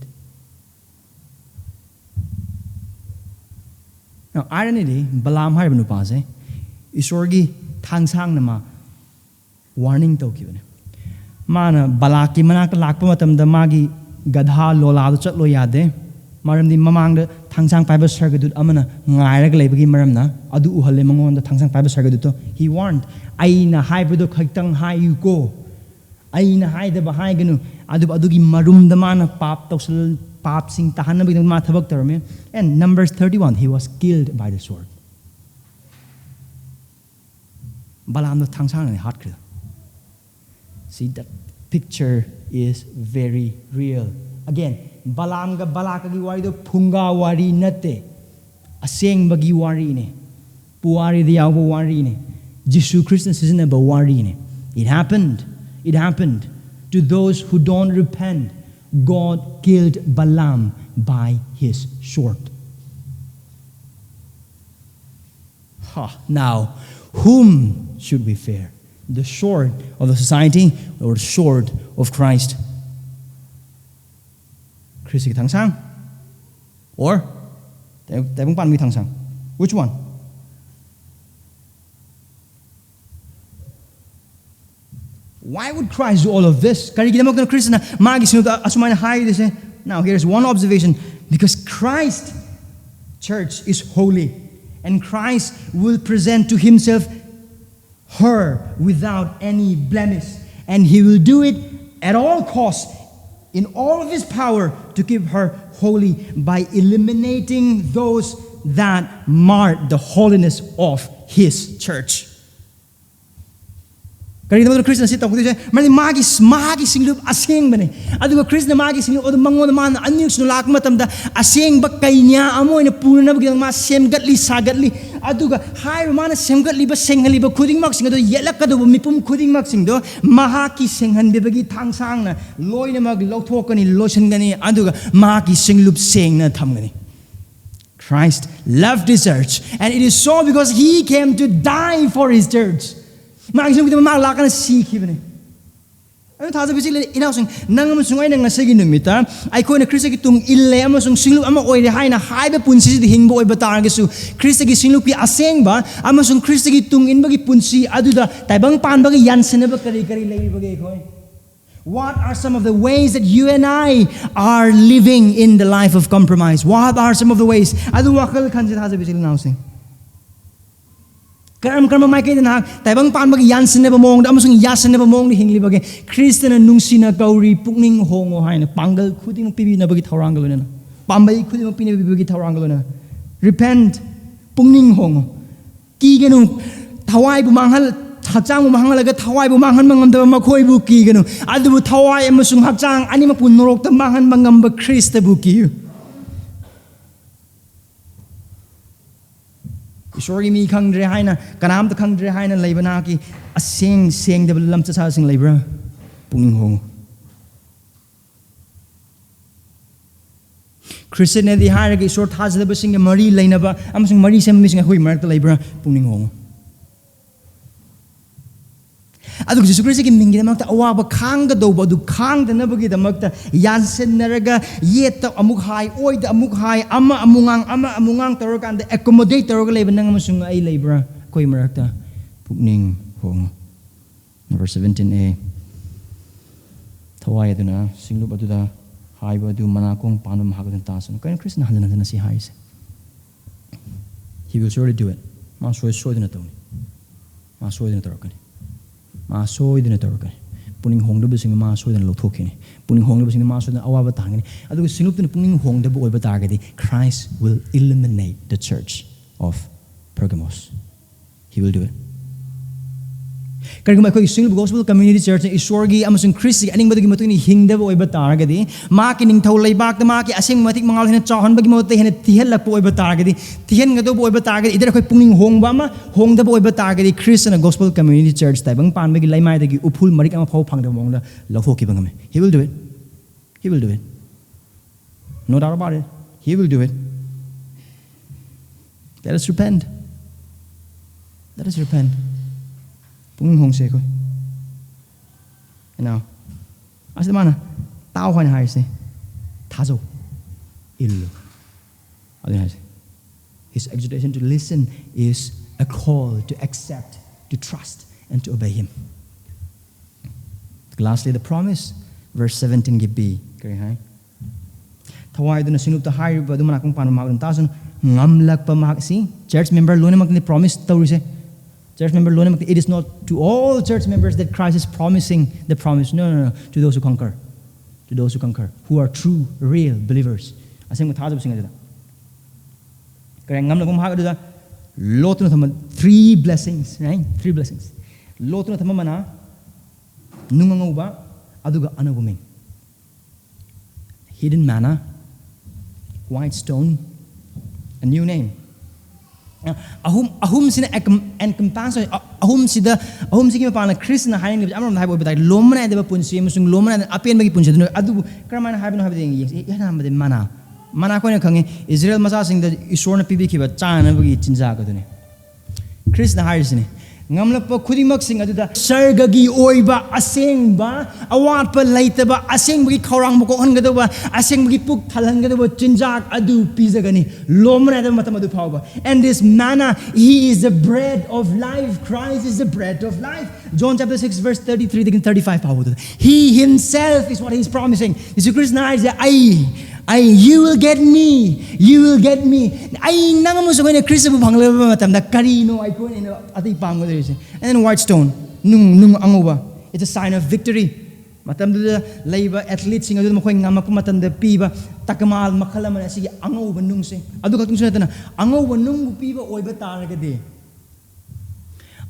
Now, irony, Balaam har banu pase, isorgi thangsang nama warning to kiune. Mana balaki manak lakpa matamda magi gadha lola chatlo yade maramdi mamangda thangsang paiba sargadut amana ngairag leibagi maramna adu uhalle mangonda thangsang paiba sargadut to he warned aina haibedo khaitang hayuko aina haida ba haiganu adugi marumda mana pap tosal pap sing tahanna bigam ma thabak tarme. And Numbers 31, he was killed by the sword. Balaam no thangsang ni hat kra. See, that picture is very real. Again, Balaam ga balaka gi wari do phunga wari nate. Aseng bagi wari ne. Puari di yaw wari ne. Jesus Christ sizna ba wari ne. It happened to those who don't repent. God killed Balaam by his sword. Now, whom should we fear? The sword of the society or the sword of Christ? Khristagi thangsang or taibangpanbaga thangsang? Which one? Why would Christ do all of this? Now here's one observation. Because Christ, church, is holy. And Christ will present to Himself her without any blemish. And He will do it at all costs, in all of His power, to keep her holy by eliminating those that mar the holiness of His church. Kari naman Christ na sitaw kundi siya, magi singlub asing bane. Aduga Christ na magi singlub o mangon naman anyong sinulak matamda asing ba kay niya amoy na puno na bagyang mas semgatli sagatli. Aduga hay mana semgatli ba senghali ba kuding magsing do yelak ka do mipum kuding magsing do mahaki senghan bibagi thangsang na loy na maglauthok ni lotion gani aduga magi singlub seng na tham gani. Christ loved His church, and it is so because He came to die for His church. Magising kita maglaka na sikhi bane. Ano thaza bisile inausing nangam sungay nang nasagi numita ay ko na Khristagi tung ille amasung singlup ama oire hay na haiba punsi di hingbo oy batar gesu Khristagi singlup ki aseng ba amasung Khristagi tung inbagi punsi aduda taibangpanbaga yasinnaba kari lay bagay ko. What are some of the ways that you and I are living in the life of compromise? What are some of the ways? Adu wakal kanji thaza bisile nausing. Karam mai kay na taibangpanbaga yasinnaba mong da amasung yasinnaba mong ni hingli bagay Kristen na nungsina kauri pukning hongo hay na panggal khuding pibi na bagi thawrangal na pambay khuding pibi bagi thawrangal na repent pukning hongo ki ganu thawai bu manghal Hakchang Mahalaga Tawai Bumahan Mangam Makoi Buki, Adu Tawai and Musum Hakchang, Animapun Norok the Mahan Mangamba Khristadagi. Sorry me Kang Drehaina, Kanam the Kang Drehaina Labanaki, a saying the Lumps housing labor, Pung Hong. Christian the hierarchy short has the bussing a Marie Lanaba, I'm saying Marie Sam missing a hui mark the labor, Pung Hong. Adu Jesu Christ giving them out Awaba Kanga Doba, do Kang the Nabagi the Mukta, Yansinaga, yet the Amukhai, Oid the Amukhai, Ama Amungang Torokan, the accommodator Labanangamusung a labor, Koi Marakta, Pugning Hong. Number 17a. Tawai Duna, sing Luba to the Haiba do Manakong, Panum Hagan Tasan. Can Christian Hadan see highs? He will surely do it. Maso is short in a tone. Maso in a Torokani. Maso in a Torokani. Putting home the bussing Maso and Lotokini. Putting home the bussing Maso and Awa Tangani. I do Sinup and putting home the boy Batagadi. Christ will eliminate the church of Pergamos. He will do it. Kariguma Single Gospel Community Church is Sorgi, Amazon Christi, and anybody Matuni Hingda boy Batagadi, marking Tolay back the market, as in Matic Mangal and Chahan Bagimote and Tihela boy Batagadi, Tihenga boy Batagadi, either putting home Bama, home the boy Batagadi, Christian and Gospel Community Church, taibangpanbaga Lamai, the Upul Marikam of Hopang the Wonga, Lofoki Bangame. He will do it. He will do it. No doubt about it. He will do it. Let us repent. Let us repent. Pung hong se ko. And now, as the man, tao hoan hai se, tazo, illu. His exhortation to listen is a call to accept, to trust, and to obey him. Lastly, the promise, verse 17 give be. Tawai do na sinup ta hai ba do manakong panu magun tason ngamlak pa mak si church member lo na mag promise tawri se. Church member, it is not to all church members that Christ is promising the promise. No. To those who conquer. To those who conquer. Who are true, real believers. I think three blessings, right? 3 blessings. Lotu na tamamana, nunganguba, aduga anaguming. Hidden manna, white stone, a new name. Ahum sina encompass ahum sigi mapana Christian hiring amram haibo betai lomba naidaba punsi musung lomba na apenba gi punsi adu kramana haibno habde yana made mana ko na khangi Israel masa sing the ishorna pibi khiba chana bagi chinja ka dune Christian hiring sine ngamlapa khudimak sing adu da sargagi oiba asengba awatpa laitaba asengbi khorang mako hangadawa asengbi puk thalangadawa chinjak adu pizagani lomra da matam adu phawba and this manna he is the bread of life. Christ is the bread of life. John chapter 6 verse 33 to 35 he himself is what he is promising. This is Christ na you will get me. Ay nang mo sa kanya Christ bu bangla matam da karino ay ko ino ati pango there is. And then white stone nung anguba. It's a sign of victory. Matam da labor athletes sing adu mo ko ngam ko matam da piba takamal makalaman sige anguba nung se. Adu ka tung sunata na anguba nung piba oiba taraga de.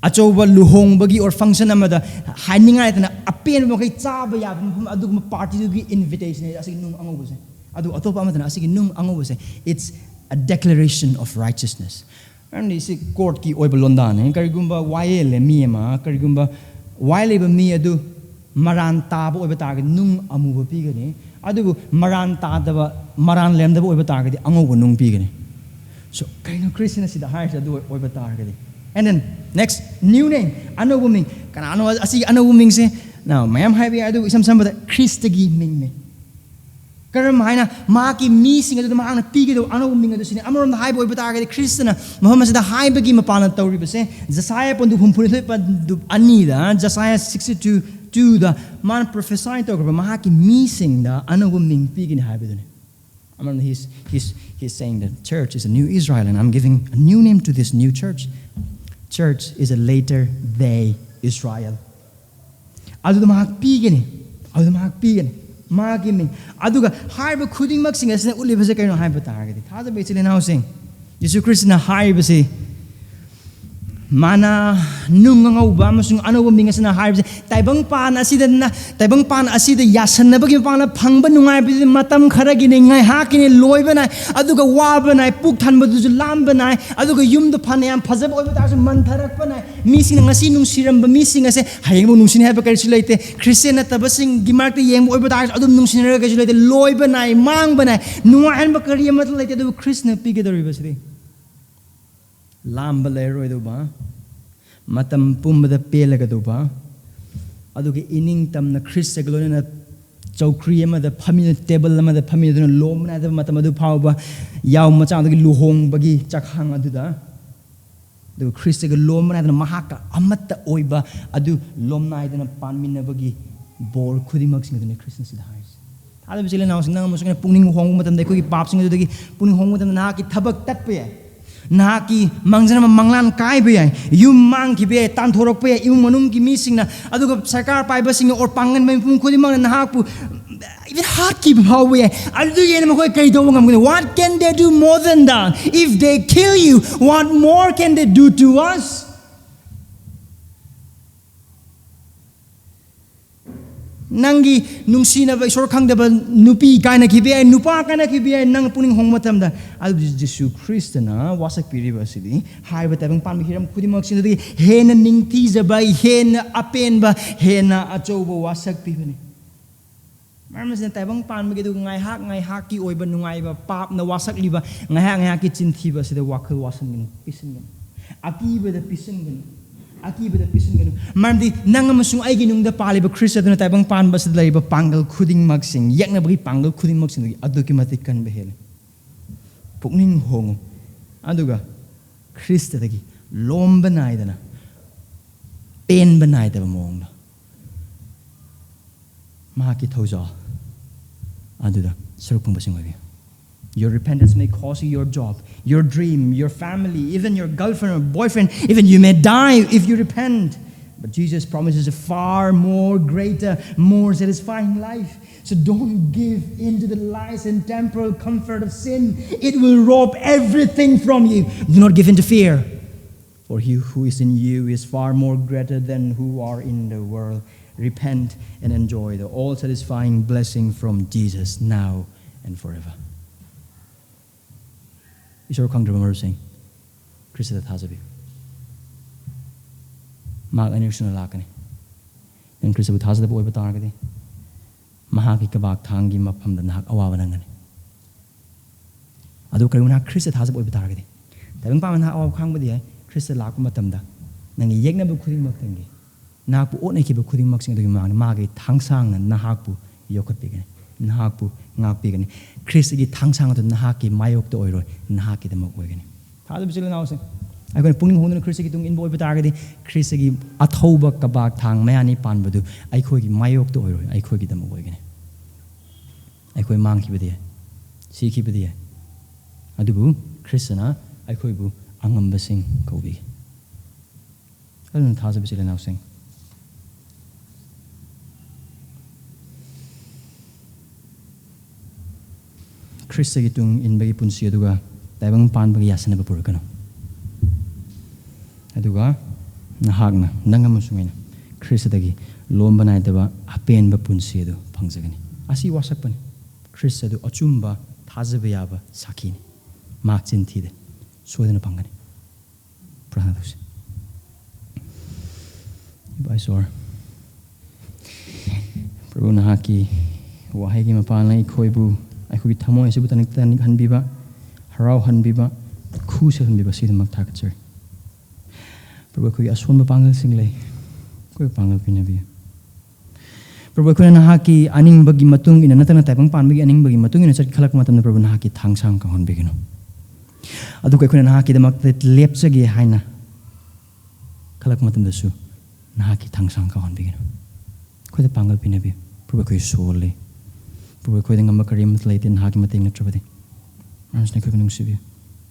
Achoba luhong bagi or function namada haninga ita na apen mo kay chaba ya adu mo party gi invitation asig nung anguba se. It's a declaration of righteousness. And this court ki oiba londan karigumba waile miema karigumba waile ba mi adu maran taba oiba target nung amuba pigani adu maran tadaba maran lemdaba oiba target angoba nung pigani. So kaino Christian sida hires adu oiba target. And then next new name anoguming kanano asi anoguming se now mayam haibi adu isam samba Khristagi ming Karam haina maki missing adu maang pigi do ano minga do sini amaron high boy bataga Christian Muhammad da high bagi mapana tawri base Josiah pondu humpuni pa anida Josiah 62:2 da man prophesy to maki missing da ano ming pigi ni high bidone amaron he's saying that church is a new Israel and I'm giving a new name to this new church. Church is a later day Israel. Adu mak pigi ni adu mak pigi ni Magiming. Aduga harba kuding magsing as na uli ba sa kayo harba target. Hada ba sila na sing. Jesus Christ na harba si Mana nungangauba masung anoba mingasna haribse taibangpan asida yasinnaba gi pangna phangba nungai bi matam kharagi ne ngai hakine loiba nai aduga waba nai puk thanba du lamba nai aduga yumda phanayam phajab oiba ta mantharakpa nai mising ngasi nungsiram ba mising ase hayengbo nungsin haba karisi leite christian tabasing gimarta yengbo oiba ta adum nungsinara karisi leite loiba nai mangba nai nungai ba kariya mat leite du krishna pigedoriba sri lamba leroi do ba matam pumbada pelaga do ba aduga ining tamna Khrista glona chokri ama da phamina table ama da phamina do lomna da matam adu phawba yaw macha adu luhong bagi chakhang adu da do Khrista lomna da mahaka amatta oiba adu lomna idana panmina bagi bor khudimak sing adu Khrista sida hais adu bisile naw sing nang musukna pungning hong matam da koi pap sing adu dagi pungning hong matam na ki thabak tatpe Naki mangjana manglan kai be yum mang ki be tan thorok pe yum manung ki mi singna aduga sarkar pai ba sing or pangan mai pum khuli mang na hak pu even hak ki bhaw be adu yen ma koi kai do ngam what can they do more than that if they kill you what more can they do to us Nangi nungsina ba isor khang da ba nupi kaina ki be nupa kaina ki be nang puning hong matam da al Jesu Christ na wasak piri ba sidi hai ba tabang pan hiram khudimak sin di hena ningti zabai hena apenba hena acho ba wasak pi bani marmas na tabang pan ma du ngai hak ki oi ba nungai ba pap na wasak li ba ngai hak ki chin thi ba sida wakhal wasan gin pisin gin aki ba da pisin gin Aki beda pisun ganu mardi nang amasung ai ginung da pali ba Khrista na taibang pan ba sa lai ba pangal khuding magsing yak na bagi pangal khuding magsing adu ki matik kan behel pukning hong aduga Khristadagi lomba nai dana pen banai da mong ma ki thoja aduda sarupang basing wabi Your repentance may cost you your job, your dream, your family, even your girlfriend or boyfriend. Even you may die if you repent. But Jesus promises a far more greater, more satisfying life. So don't give in to the lies and temporal comfort of sin. It will rob everything from you. Do not give in to fear. For he who is in you is far more greater than who are in the world. Repent and enjoy the all-satisfying blessing from Jesus now and forever. Isor khangdra mar sing Khrista thajabi mag anirsuna lakani nang Khrista bu thajada boy batar gadi maha ki kabak thangi mapham da nak awa banangani adu karuna Khrista thajab boy batar gadi tabang pa man ha awa khang badi Khrista lakpa matam da nang yekna bu khuding mak tangi nak bu otnai ki bu khuding mak sing da ma gi thangsang na nahak bu yokot bigani nahak bu ngak bigani Khrista gi thangsang to nahak ki mayok to oiroi nahak ki damak oigani thadu bisile naw se ai kon pungning hongna Khrista gi tung in boy batar gi Khrista gi athoba kabak thang mayani pan badu ai khoi gi mayok to oiroi ai khoi gi damak oigani ai khoi mang ki badi si ki badi adubu Khrista na ai khoi bu angam basing kobi alun thadu bisile naw se Khristagi tung inbagi punsi aduga taibangpanbaga yasinnaba purakkanu aduga nahakna nangam sungaina Khristadagi lomba naidaba apenba punsi adu phangjagani asi wasakpani Khrista adu achumba thajaba yaba sakini mak chinthide soidana pangani prana dose baisor Prabhu nahaki wahai mapana ikhoibu Aku kita mau esok tanik tanik hanbiba, harau hanbiba, khusus hanbiba sih demak tak cer. Perlu aku asun berpanggil singlai, aku panggil pinabi. Perlu aku nak haki aning bagi matung ina nata nata pang pan bagi aning bagi matung ina cari kalak matam na perlu nak haki thangsang kahon begino. Adu aku nak haki demak lep segi haina, kalak matam dasu nak haki thangsang kahon begino. Aku tu panggil pinabi, perlu aku soleh. Perlu kau dengan makarim terlaitin hakim mati ingat coba deh. Manusia kau kena usaha,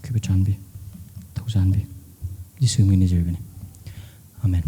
kau bercanbi, tahu canbi, di sini ni jadi. Amen.